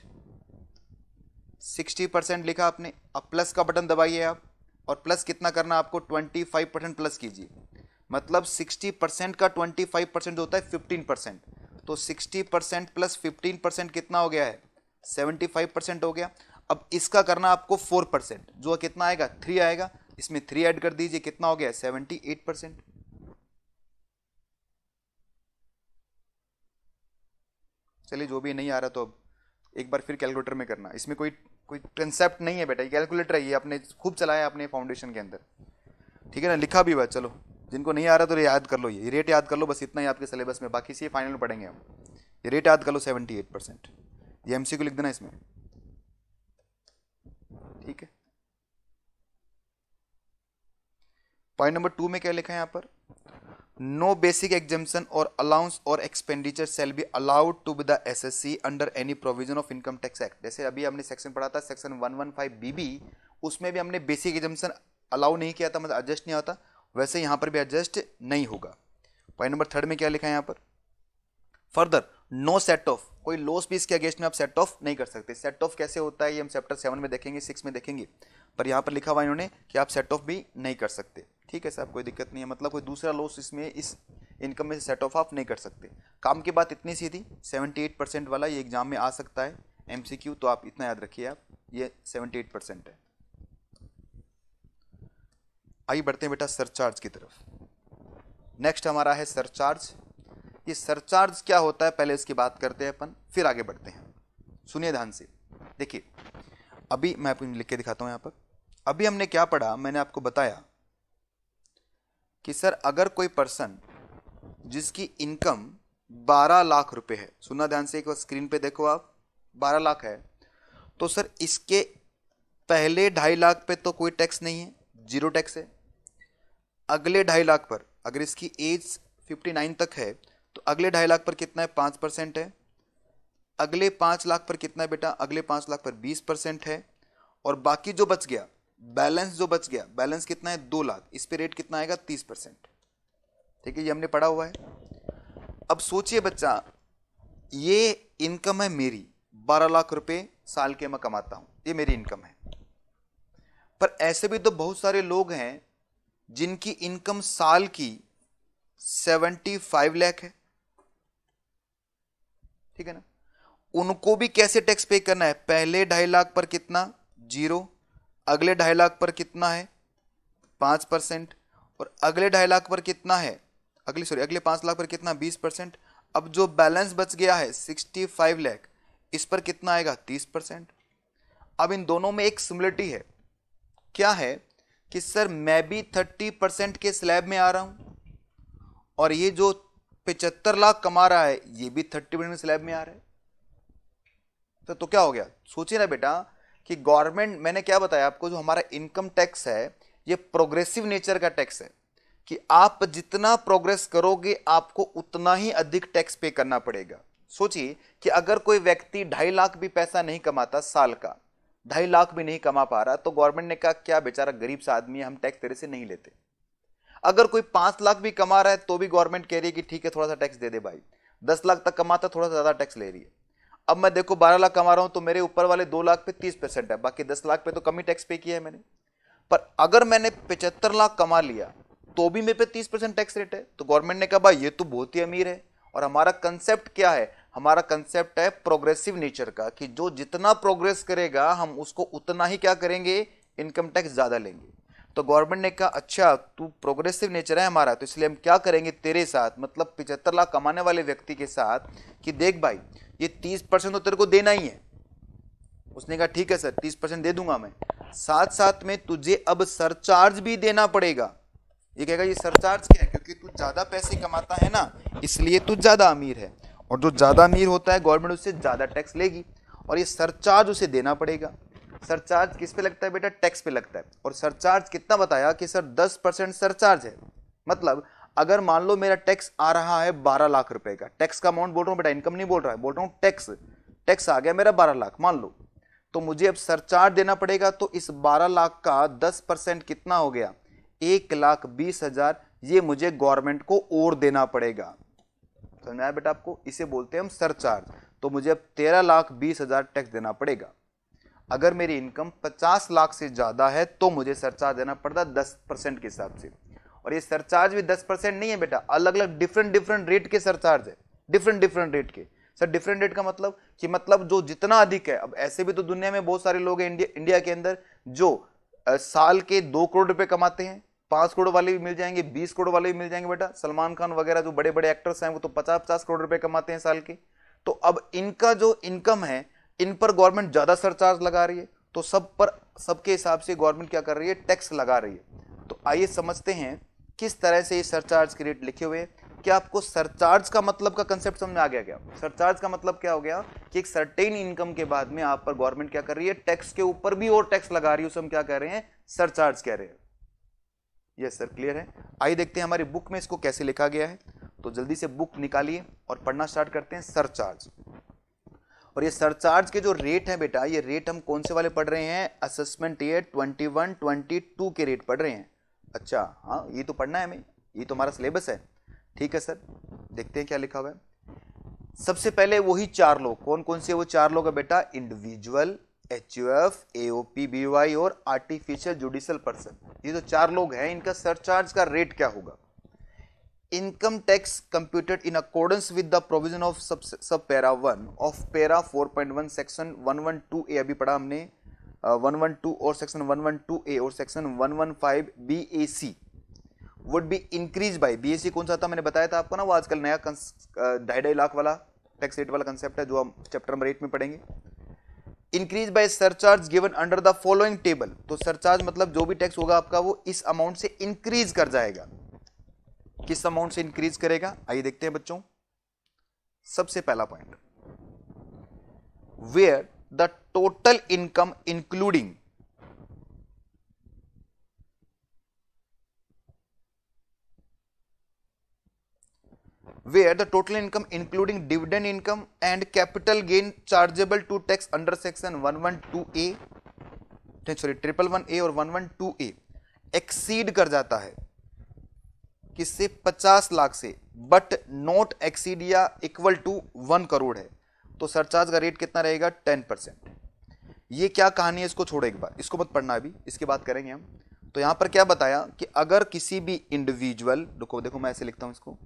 60% लिखा आपने, अब प्लस का बटन दबाइए आप, और प्लस कितना करना आपको? 25% प्लस कीजिए, मतलब 60% का 25% होता है 15%, तो 60% प्लस 15% कितना हो गया है? 75% हो गया। अब इसका करना आपको 4%, जो कितना आएगा? 3 आएगा, इसमें 3 ऐड कर दीजिए, कितना हो गया? 78%। चलिए जो भी नहीं आ रहा तो अब एक बार फिर कैलकुलेटर में करना, इसमें कोई कोई कंसेप्ट नहीं है बेटा, ये कैलकुलेटर है, ये आपने खूब चलाया अपने फाउंडेशन के अंदर, ठीक है ना, लिखा भी हुआ। चलो जिनको नहीं आ रहा तो याद कर लो, ये रेट याद कर लो, बस इतना ही आपके सिलेबस में, बाकी से फाइनल में पढ़ेंगे हम। ये रेट याद कर लो 78%, ये एमसीक्यू लिख देना इसमें, ठीक है। पॉइंट नंबर 2 में क्या लिखा है यहाँ पर? No basic exemption or allowance or expenditure shall be allowed to be the assessee under any provision of income tax act. जैसे अभी हमने सेक्शन पढ़ा था सेक्शन 115 बीबी, उसमें भी हमने बेसिक एग्जाम्पशन अलाउ नहीं किया था, मतलब एडजस्ट नहीं होता, वैसे यहाँ पर भी एडजस्ट नहीं होगा। पॉइंट नंबर 3 में क्या लिखा है यहाँ पर? फर्दर नो सेट ऑफ, कोई लॉस भी इसके अगेंस्ट में आप सेट ऑफ नहीं कर सकते। सेट ऑफ कैसे होता है ये हम चैप्टर 7 में देखेंगे, 6 में देखेंगे, पर यहाँ पर लिखा हुआ इन्होंने कि आप सेट ऑफ भी नहीं कर सकते, ठीक है साहब, कोई दिक्कत नहीं है, मतलब कोई दूसरा लॉस इसमें इस इनकम में सेट ऑफ आप नहीं कर सकते। काम की बात इतनी सी थी, 78% वाला ये एग्जाम में आ सकता है एमसीक्यू, तो आप इतना याद रखिए, आप ये 78% है। आइए बढ़ते हैं बेटा सरचार्ज की तरफ। नेक्स्ट हमारा है सरचार्ज। ये सरचार्ज क्या होता है पहले इसकी बात करते हैं अपन, फिर आगे बढ़ते हैं। सुनिए ध्यान से, देखिए अभी मैं आपको लिख के दिखाता हूं यहाँ पर। अभी हमने क्या पढ़ा, मैंने आपको बताया कि सर अगर कोई पर्सन जिसकी इनकम 12 लाख रुपए है, सुनना ध्यान से, एक बार स्क्रीन पे देखो आप, 12 लाख है, तो सर इसके पहले 2.5 लाख पे तो कोई टैक्स नहीं है, 0 टैक्स है। अगले 2.5 लाख पर, अगर इसकी एज 59 तक है तो अगले 2.5 लाख पर कितना है? 5% है। अगले 5 लाख पर कितना है बेटा? अगले 5 लाख पर 20% है। और बाकी जो बच गया, बैलेंस जो बच गया, बैलेंस कितना है? 2 लाख, इस पे रेट कितना आएगा? 30%, ठीक है, ये हमने पढ़ा हुआ है। अब सोचिए बच्चा, ये इनकम है मेरी, 12 लाख रुपए साल के मैं कमाता हूं, ये मेरी इनकम है। पर ऐसे भी तो बहुत सारे लोग हैं जिनकी इनकम साल की 75 लाख है, ठीक है ना, उनको भी कैसे टैक्स पे करना है? पहले 2.5 लाख पर कितना? 0, अगले 2.5 लाख पर कितना है? 5%, और अगले 2.5 लाख पर कितना है? अगले 5 लाख पर कितना? 20%। अब जो बैलेंस बच गया है 65 लाख, इस पर कितना आएगा? 30%। अब इन दोनों में एक सिमिलरिटी है, क्या है कि सर मैं भी 30% के स्लैब में आ रहा हूं, और ये जो 75 लाख कमा रहा है ये भी 30% के स्लैब में आ रहा है। तो क्या हो गया? सोचिए ना बेटा कि गवर्नमेंट, मैंने क्या बताया आपको, जो हमारा इनकम टैक्स है ये प्रोग्रेसिव नेचर का टैक्स है, कि आप जितना प्रोग्रेस करोगे आपको उतना ही अधिक टैक्स पे करना पड़ेगा। सोचिए कि अगर कोई व्यक्ति 2.5 लाख भी पैसा नहीं कमाता साल का, 2.5 लाख भी नहीं कमा पा रहा, तो गवर्नमेंट ने कहा क्या बेचारा गरीब सा आदमी है, हम टैक्स तेरे से नहीं लेते। अगर कोई 5 लाख भी कमा रहा है तो भी गवर्नमेंट कह रही है कि ठीक है थोड़ा सा टैक्स दे दे भाई, 10 लाख तक कमाता थोड़ा सा ज्यादा टैक्स ले रही है। अब मैं देखो 12 लाख कमा रहा हूं तो मेरे ऊपर वाले 2 लाख पे 30% है, बाकी 10 लाख पे तो कम ही टैक्स पे किया है मैंने। पर अगर मैंने 75 लाख कमा लिया तो भी मेरे पे 30% टैक्स रेट है, तो गवर्नमेंट ने कहा भाई ये तो बहुत ही अमीर है। और हमारा कंसेप्ट क्या है? हमारा कंसेप्ट है प्रोग्रेसिव नेचर का, कि जो जितना प्रोग्रेस करेगा हम उसको उतना ही क्या करेंगे? इनकम टैक्स ज्यादा लेंगे। तो गवर्नमेंट ने कहा अच्छा तू प्रोग्रेसिव नेचर है हमारा, तो इसलिए हम क्या करेंगे तेरे साथ, मतलब 75 लाख कमाने वाले व्यक्ति के साथ, कि देख भाई ये 30% तो तेरे को देना ही है। उसने कहा ठीक है सर 30% दे दूंगा मैं, साथ साथ में तुझे अब सरचार्ज भी देना पड़ेगा। ये कहेगा ये सरचार्ज क्या है? क्योंकि तू ज्यादा पैसे कमाता है ना, इसलिए तू ज्यादा अमीर है, और जो ज़्यादा अमीर होता है गवर्नमेंट उससे ज़्यादा टैक्स लेगी, और ये सरचार्ज उसे देना पड़ेगा। सरचार्ज किस पे लगता है बेटा? टैक्स पे लगता है। और सरचार्ज कितना बताया कि सर 10% सरचार्ज है। मतलब अगर मान लो मेरा टैक्स आ रहा है 12 लाख रुपए का, टैक्स का अमाउंट बोल रहा हूं बेटा, इनकम नहीं बोल रहा है, बोल रहा हूं टैक्स। टैक्स आ गया मेरा 12 लाख मान लो, तो मुझे अब सरचार्ज देना पड़ेगा। तो इस 12 लाख का 10% कितना हो गया? 1,20,000। ये मुझे गवर्नमेंट को और देना पड़ेगा। समझ में आया बेटा आपको? इसे बोलते हैं हम सरचार्ज। तो मुझे अब 13,20,000 टैक्स देना पड़ेगा। अगर मेरी इनकम 50 लाख से ज्यादा है तो मुझे सरचार्ज देना पड़ता 10% के हिसाब से। और ये सरचार्ज भी 10% नहीं है बेटा, अलग अलग डिफरेंट रेट के सरचार्ज है, डिफरेंट रेट के। सर डिफरेंट रेट का मतलब कि मतलब जो जितना अधिक है, अब ऐसे भी तो दुनिया में बहुत सारे लोग हैं इंडिया के अंदर जो साल के 2 करोड़ रुपए कमाते हैं, 5 करोड़ वाले भी मिल जाएंगे, 20 करोड़ वाले भी मिल जाएंगे बेटा। सलमान खान वगैरह जो बड़े बड़े एक्टर्स हैं वो तो 50-50 करोड़ रुपए कमाते हैं साल के। तो अब इनका जो इनकम है, इन पर गवर्नमेंट ज्यादा सरचार्ज लगा रही है, तो सब पर सबके हिसाब से गवर्नमेंट क्या कर रही है? टैक्स लगा रही है। तो आइए समझते हैं किस तरह से ये सरचार्ज के रेट लिखे हुए हैं। क्या आपको सरचार्ज का मतलब का कंसेप्ट समझ में आ गया? क्या सरचार्ज का मतलब क्या हो गया कि एक सर्टेन इनकम के बाद में आप पर गवर्नमेंट क्या कर रही है? टैक्स के ऊपर भी और टैक्स लगा रही है, उसे हम क्या कह रहे हैं? सरचार्ज कह रहे हैं। यस सर, क्लियर है? आइए देखते हैं हमारी बुक में इसको कैसे लिखा गया है। तो जल्दी से बुक निकालिए और पढ़ना स्टार्ट करते हैं। सरचार्ज। और ये सरचार्ज के जो रेट है बेटा, ये रेट हम कौन से वाले पढ़ रहे हैं? असेसमेंट ईयर 21-22 के रेट पढ़ रहे हैं। अच्छा हाँ, ये तो पढ़ना है हमें, ये तो हमारा सिलेबस है। ठीक है सर, देखते हैं क्या लिखा हुआ है। सबसे पहले वही 4 लोग, कौन कौन से वो 4 लोग है बेटा? इंडिविजुअल, एचयूएफ, एओपी, बीवाई और आर्टिफिशियल जुडिशियल पर्सन। ये जो 4 लोग हैं, इनका सरचार्ज का रेट क्या होगा? Income tax computed in accordance with the provision of sub para 1 of para 4.1 section 112A, अभी पढ़ा हमने 112 और सेक्शन 112A और section 115 BAC would be increase by. BAC कौन सा था? मैंने बताया था आपको ना, वो आजकल नया 2.5 लाख वाला टैक्स रेट वाला कंसेप्ट है जो हम चैप्टर नंबर 8 में पढ़ेंगे। Increase by surcharge given under the following table. तो सरचार्ज मतलब जो भी टैक्स होगा आपका वो इस अमाउंट से इंक्रीज कर जाएगा। किस अमाउंट से इंक्रीज करेगा? आइए देखते हैं बच्चों। सबसे पहला point, where the total income including dividend income and capital gain chargeable to tax under section 112A, sorry 111A और 112A एक्सीड कर जाता है किससे? 50 लाख से, बट नॉट एक्सीड या इक्वल टू 1 करोड़ है, तो सरचार्ज का रेट कितना रहेगा? 10%। ये क्या कहानी है? इसको छोड़ो एक बार, इसको मत पढ़ना अभी, इसके बाद करेंगे हम। तो यहां पर क्या बताया कि अगर किसी भी इंडिविजुअल, देखो मैं ऐसे लिखता हूं इसको,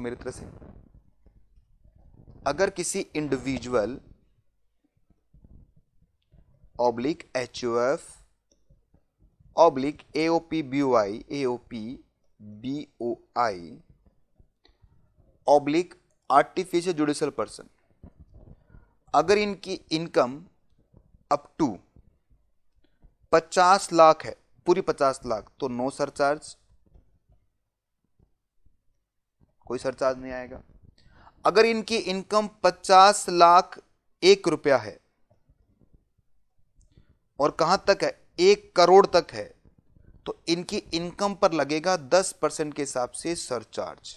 मेरी तरह से, अगर किसी individual oblique HUF oblique AOP BOI oblique artificial judicial person, अगर इनकी इनकम अप टू 50 लाख है, पूरी 50 लाख, तो नो सरचार्ज, कोई सरचार्ज नहीं आएगा। अगर इनकी इनकम 50 लाख 1 रुपया है और कहां तक है? 1 करोड़ तक है, तो इनकी इनकम पर लगेगा 10% के हिसाब से सरचार्ज।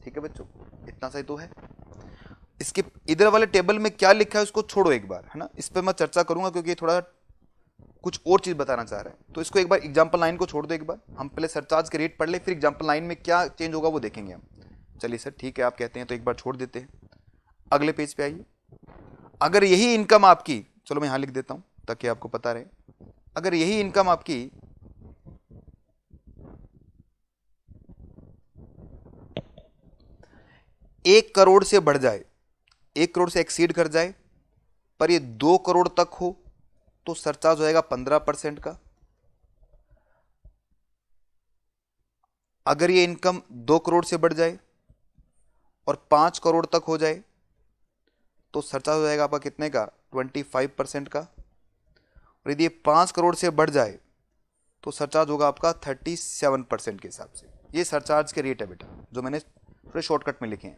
ठीक है बच्चों, इतना सही तो है। इसके इधर वाले टेबल में क्या लिखा है उसको छोड़ो एक बार, है ना, इस पर मैं चर्चा करूंगा क्योंकि थोड़ा कुछ और चीज बताना चाह रहा है। तो इसको एक बार एग्जांपल 9 को छोड़ दो, एक बार हम पहले सरचार्ज के रेट पढ़ ले, फिर एग्जांपल 9 में क्या चेंज होगा वो देखेंगे हम। चलिए सर ठीक है, आप कहते हैं तो एक बार छोड़ देते हैं, अगले पेज पे आइए। अगर यही इनकम आपकी, चलो मैं यहां लिख देता हूं ताकि आपको पता रहे, अगर यही इनकम आपकी 1 करोड़ से बढ़ जाए, 1 करोड़ से एक्सीड कर जाए, पर ये 2 करोड़ तक हो, तो सरचार्ज होएगा 15% का। अगर ये इनकम 2 करोड़ से बढ़ जाए और 5 करोड़ तक हो जाए, तो सरचार्ज हो जाएगा आपका कितने का? 25% का। और यदि 5 करोड़ से बढ़ जाए तो सरचार्ज होगा आपका 37% के हिसाब से। ये सरचार्ज के रेट है बेटा, जो मैंने थोड़े शॉर्टकट में लिखे हैं,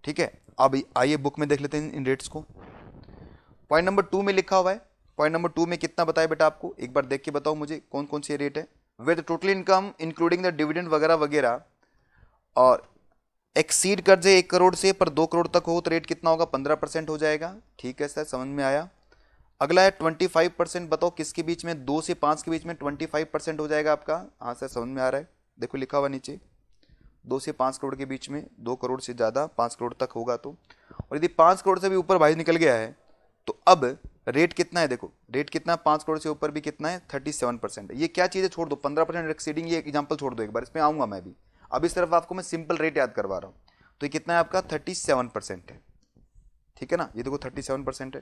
ठीक है। अब आइए बुक में देख लेते हैं इन रेट्स को। पॉइंट नंबर 2 में लिखा हुआ है, पॉइंट नंबर 2 में कितना बताया बेटा आपको, एक बार देख के बताओ मुझे कौन कौन से रेट है। With total income including the dividend वगैरह वगैरह, और एक्सीड कर जाए 1 करोड़ से पर 2 करोड़ तक हो तो रेट कितना होगा, 15% हो जाएगा। ठीक है सर, समझ में आया। अगला है 25%, बताओ किसके बीच में, 2 से 5 के बीच में 25% हो जाएगा आपका। हाँ सर समझ में आ रहा है, देखो लिखा हुआ नीचे 2 से 5 करोड़ के बीच में, 2 करोड़ से ज़्यादा 5 करोड़ तक होगा तो। और यदि 5 करोड़ से भी ऊपर भाई निकल गया है तो अब रेट कितना है, देखो रेट कितना है, 5 करोड़ से ऊपर भी कितना है, 37% है। ये क्या चीज़ है, छोड़ दो 15% एक्सीडिंग, ये एग्जाम्पल छोड़ दो एक बार, इसमें आऊँगा मैं भी। अभी सिर्फ आपको मैं सिंपल रेट याद करवा रहा हूँ। तो ये कितना है आपका, 37% है, ठीक है ना। ये देखो 37% है,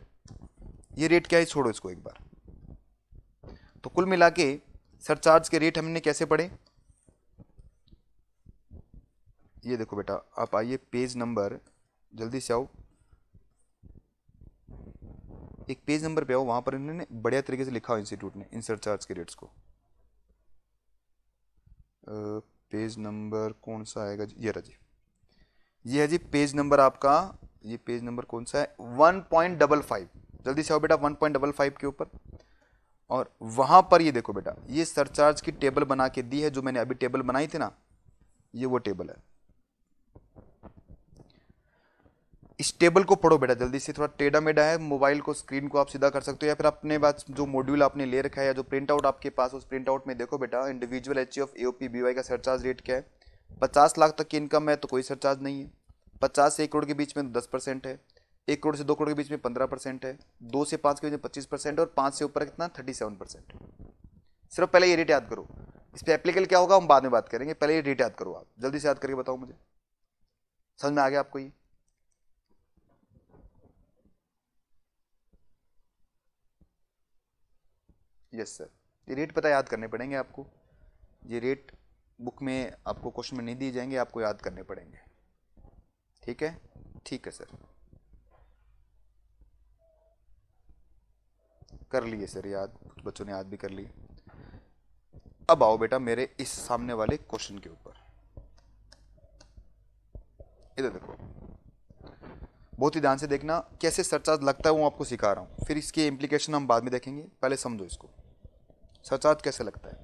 ये रेट क्या है, छोड़ो इसको एक बार। तो कुल मिला के सरचार्ज के रेट हमने कैसे पढ़े, ये देखो बेटा, आप आइए पेज नंबर, जल्दी से आओ, एक पेज नंबर पे आओ, वहां पर इन्होंने बढ़िया तरीके से लिखा हो इंस्टीट्यूट ने इन सरचार्ज के रेट्स को। पेज नंबर कौन सा आएगा जी, ये रहा जी, ये है जी पेज नंबर आपका, ये पेज नंबर कौन सा है, 1.55। जल्दी से आओ बेटा 1.55 के ऊपर, और वहां पर ये देखो बेटा, ये सरचार्ज की टेबल बना के दी है, जो मैंने अभी टेबल बनाई थी ना, ये वो टेबल है। इस टेबल को पढ़ो बेटा जल्दी से, थोड़ा टेढ़ा मेढ़ा है, मोबाइल को स्क्रीन को आप सीधा कर सकते हो, या फिर अपने बाद जो मॉड्यूल आपने ले रखा है या जो प्रिंट आउट आपके पास, उस प्रिंट आउट में देखो बेटा, इंडिविजुअल एचईएफ एओपी बीवाई का सरचार्ज रेट क्या है। 50 लाख तक की इनकम है तो कोई सरचार्ज नहीं है, 50 से 1 करोड़ के बीच में 10% है, 1 करोड़ से 2 करोड़ के बीच में 15% है, 2 से 5 के बीच में 25%, और 5 से ऊपर कितना 37%। सिर्फ पहले ये रेट याद करो, इस पर एप्लीकेबल क्या होगा हम बाद में बात करेंगे, पहले ये रेट याद करो आप, जल्दी से याद करके बताओ मुझे, समझ में आ गया आपको ये। यस सर, ये रेट पता याद करने पड़ेंगे आपको, ये रेट बुक में आपको क्वेश्चन में नहीं दिए जाएंगे, आपको याद करने पड़ेंगे, ठीक है। ठीक है सर, कर लिए सर याद, कुछ बच्चों ने याद भी कर लिए। अब आओ बेटा मेरे इस सामने वाले क्वेश्चन के ऊपर, इधर देखो, बहुत ही ध्यान से देखना, कैसे सरचार्ज लगता है वो आपको सिखा रहा हूँ, फिर इसके इम्प्लीकेशन हम बाद में देखेंगे, पहले समझो इसको सरचार्ज कैसे लगता है।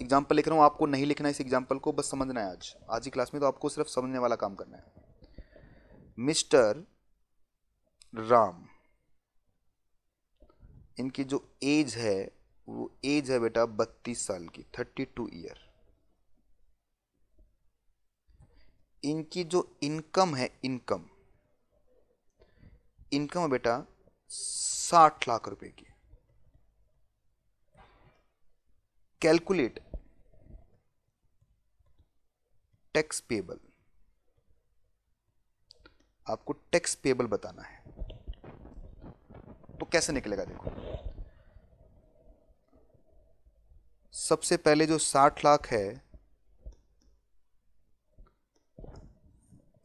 एग्जाम्पल लिख रहा हूँ, आपको नहीं लिखना है इस एग्जाम्पल को, बस समझना है आज की क्लास में, तो आपको सिर्फ समझने वाला काम करना है। मिस्टर राम, इनकी जो एज है वो एज है बेटा 32 साल की, 32 ईयर। इनकी जो इनकम है, इनकम है बेटा 60 लाख रुपए की। कैलकुलेट टैक्स पेबल, आपको टैक्स पेबल बताना है, तो कैसे निकलेगा देखो। सबसे पहले जो 60 लाख है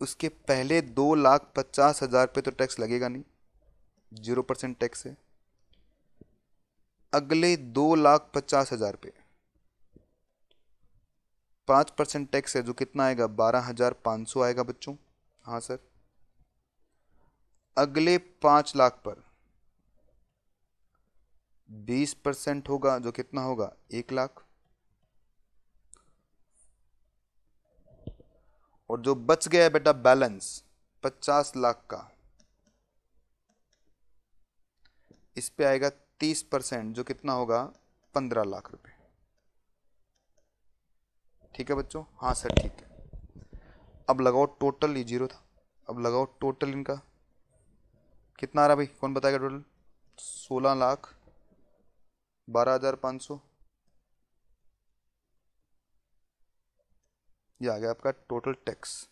उसके पहले 2,50,000 पे तो टैक्स लगेगा नहीं, 0% टैक्स है। अगले 2,50,000 पे 5% टैक्स है, जो कितना आएगा 12,500 आएगा बच्चों। हाँ सर। अगले 5 लाख पर 20% होगा, जो कितना होगा 1 लाख। और जो बच गया बेटा बैलेंस 50 लाख का, इस पे आएगा 30%, जो कितना होगा 15 लाख रुपए। ठीक है बच्चों, हाँ सर ठीक है। अब लगाओ टोटल, ये 0 था, अब लगाओ टोटल इनका कितना आ रहा भाई, कौन बताएगा टोटल, 16,12,500, ये आ गया आपका टोटल टैक्स।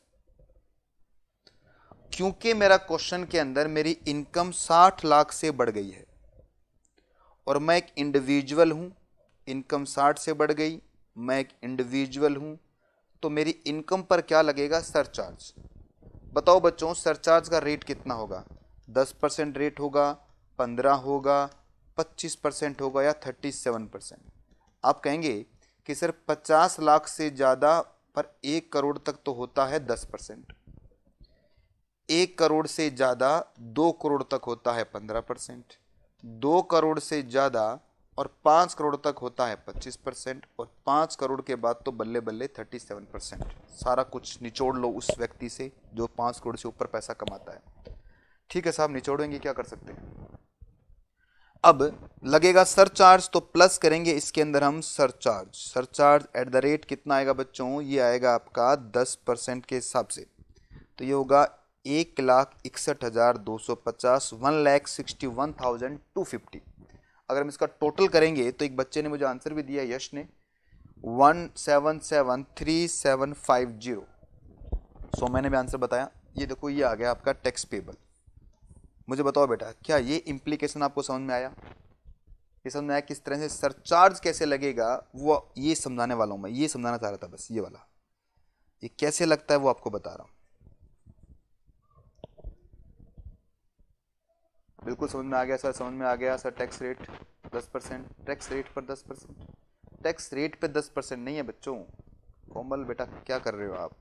क्योंकि मेरा क्वेश्चन के अंदर मेरी इनकम 60 लाख से बढ़ गई है और मैं एक इंडिविजुअल हूं, इनकम 60 से बढ़ गई, मैं एक इंडिविजुअल हूं, तो मेरी इनकम पर क्या लगेगा, सरचार्ज। बताओ बच्चों सरचार्ज का रेट कितना होगा, 10% रेट होगा, 15 होगा, 25% होगा, या 37%। आप कहेंगे कि सर 50 लाख से ज़्यादा पर 1 करोड़ तक तो होता है 10%, 1 करोड़ से ज्यादा 2 करोड़ तक होता है 15%, 2 करोड़ से ज्यादा और 5 करोड़ तक होता है 25%, और 5 करोड़ के बाद तो बल्ले बल्ले 37%। सारा कुछ निचोड़ लो उस व्यक्ति से जो 5 करोड़ से ऊपर पैसा कमाता है। ठीक है साहब, निचोड़ेंगे, क्या कर सकते हैं। अब लगेगा सरचार्ज, तो प्लस करेंगे इसके अंदर हम surcharge. Surcharge at the rate कितना आएगा बच्चों, ये आएगा आपका 10% के हिसाब से, तो ये होगा 1,61,250, 1,61,250। अगर हम इसका टोटल करेंगे तो एक बच्चे ने मुझे आंसर भी दिया, यश ने 1773750। सो मैंने भी आंसर बताया। ये देखो, ये आ गया आपका टैक्स पेबल। मुझे बताओ बेटा, क्या ये इंप्लीकेशन आपको समझ में आया? ये समझ में आया किस तरह से सरचार्ज कैसे लगेगा, वो ये समझाने वाला हूं मैं, ये समझाना चाह रहा था बस, ये वाला ये कैसे लगता है वो आपको बता रहा हूं। बिल्कुल समझ में आ गया सर, समझ में आ गया sir. Tax rate 10%, tax rate पर 10%, टैक्स रेट पे 10% नहीं है बच्चों। कोमल बेटा क्या कर रहे हो आप?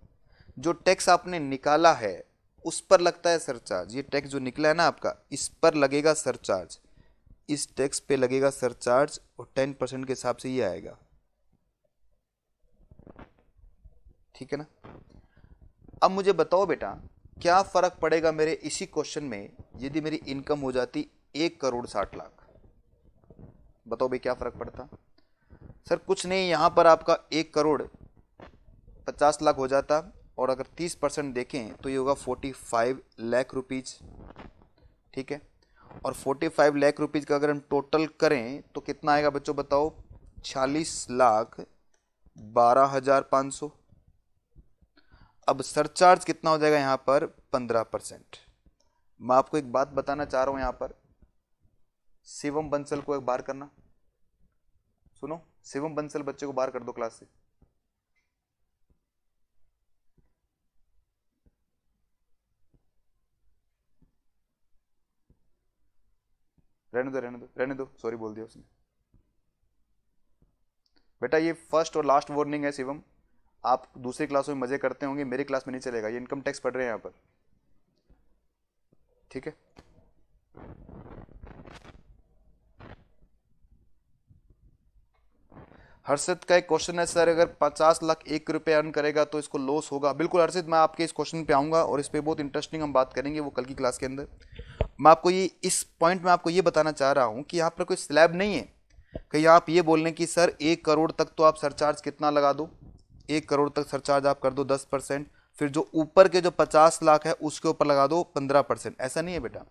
जो टैक्स आपने निकाला है उस पर लगता है सरचार्ज। ये टैक्स जो निकला है ना आपका, इस पर लगेगा सरचार्ज, इस टैक्स पे लगेगा सरचार्ज, और 10% के हिसाब से ये आएगा। ठीक है ना। अब मुझे बताओ बेटा, क्या फर्क पड़ेगा मेरे इसी क्वेश्चन में यदि मेरी इनकम हो जाती 1,60,00,000? बताओ भाई क्या फर्क पड़ता? सर कुछ नहीं, यहां पर आपका 1,50,00,000 हो जाता, और अगर 30% देखें तो ये होगा 45 लाख रुपीज। ठीक है, और 45 लाख रुपीज का अगर हम टोटल करें तो कितना आएगा बच्चों बताओ? 46,12,500। अब सरचार्ज कितना हो जाएगा यहाँ पर? 15%। मैं आपको एक बात बताना चाह रहा हूं यहाँ पर, शिवम बंसल को एक बार करना। सुनो, शिवम बंसल बच्चे को बाहर कर दो क्लास से। रहने दो रहने दो रहने दो, सॉरी बोल दिया उसने। बेटा ये फर्स्ट और लास्ट वार्निंग है शिवम, आप दूसरी क्लासों में मजे करते होंगे, मेरी क्लास में नहीं चलेगा। ये इनकम टैक्स पढ़ रहे हैं यहाँ पर, ठीक है। हर्षित का एक क्वेश्चन है, सर अगर 50 लाख 1 रुपये अर्न करेगा तो इसको लॉस होगा? बिल्कुल हर्षित, मैं आपके इस क्वेश्चन पे आऊंगा और इस पे बहुत इंटरेस्टिंग हम बात करेंगे वो कल की क्लास के अंदर। मैं आपको ये इस पॉइंट में आपको ये बताना चाह रहा हूं कि यहाँ पर कोई स्लैब नहीं है कहीं आप ये बोल लें कि सर 1 करोड़ तक तो आप सरचार्ज कितना लगा दो, 1 करोड़ तक सरचार्ज आप कर दो 10%, फिर जो ऊपर के जो 50 लाख है उसके ऊपर लगा दो 15%। ऐसा नहीं है बेटा।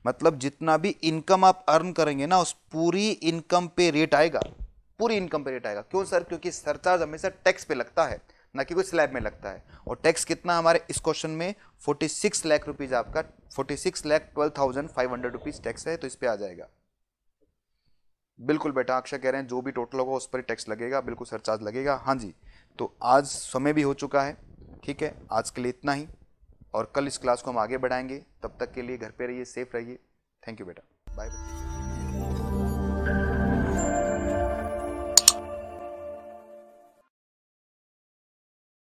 मतलब जितना भी इनकम आप अर्न करेंगे ना, उस पूरी इनकम पे रेट आएगा, पूरी इनकम पे रेट आएगा। क्यों सर? क्योंकि सरचार्ज हमेशा टैक्स पे लगता है, ना कि कोई स्लैब में लगता है। और टैक्स कितना हमारे इस क्वेश्चन में 46 लाख रुपीज आपका, 46,12,500 रुपीज टैक्स है, तो इस पे आ जाएगा। बिल्कुल बेटा, अक्षय कह रहे हैं जो भी टोटल होगा उस पर टैक्स लगेगा, बिल्कुल सरचार्ज लगेगा। हाँ जी, तो आज समय भी हो चुका है, ठीक है, आज के लिए इतना ही, और कल इस क्लास को हम आगे बढ़ाएंगे। तब तक के लिए घर पे रहिए, सेफ रहिए। थैंक यू बेटा, बाय।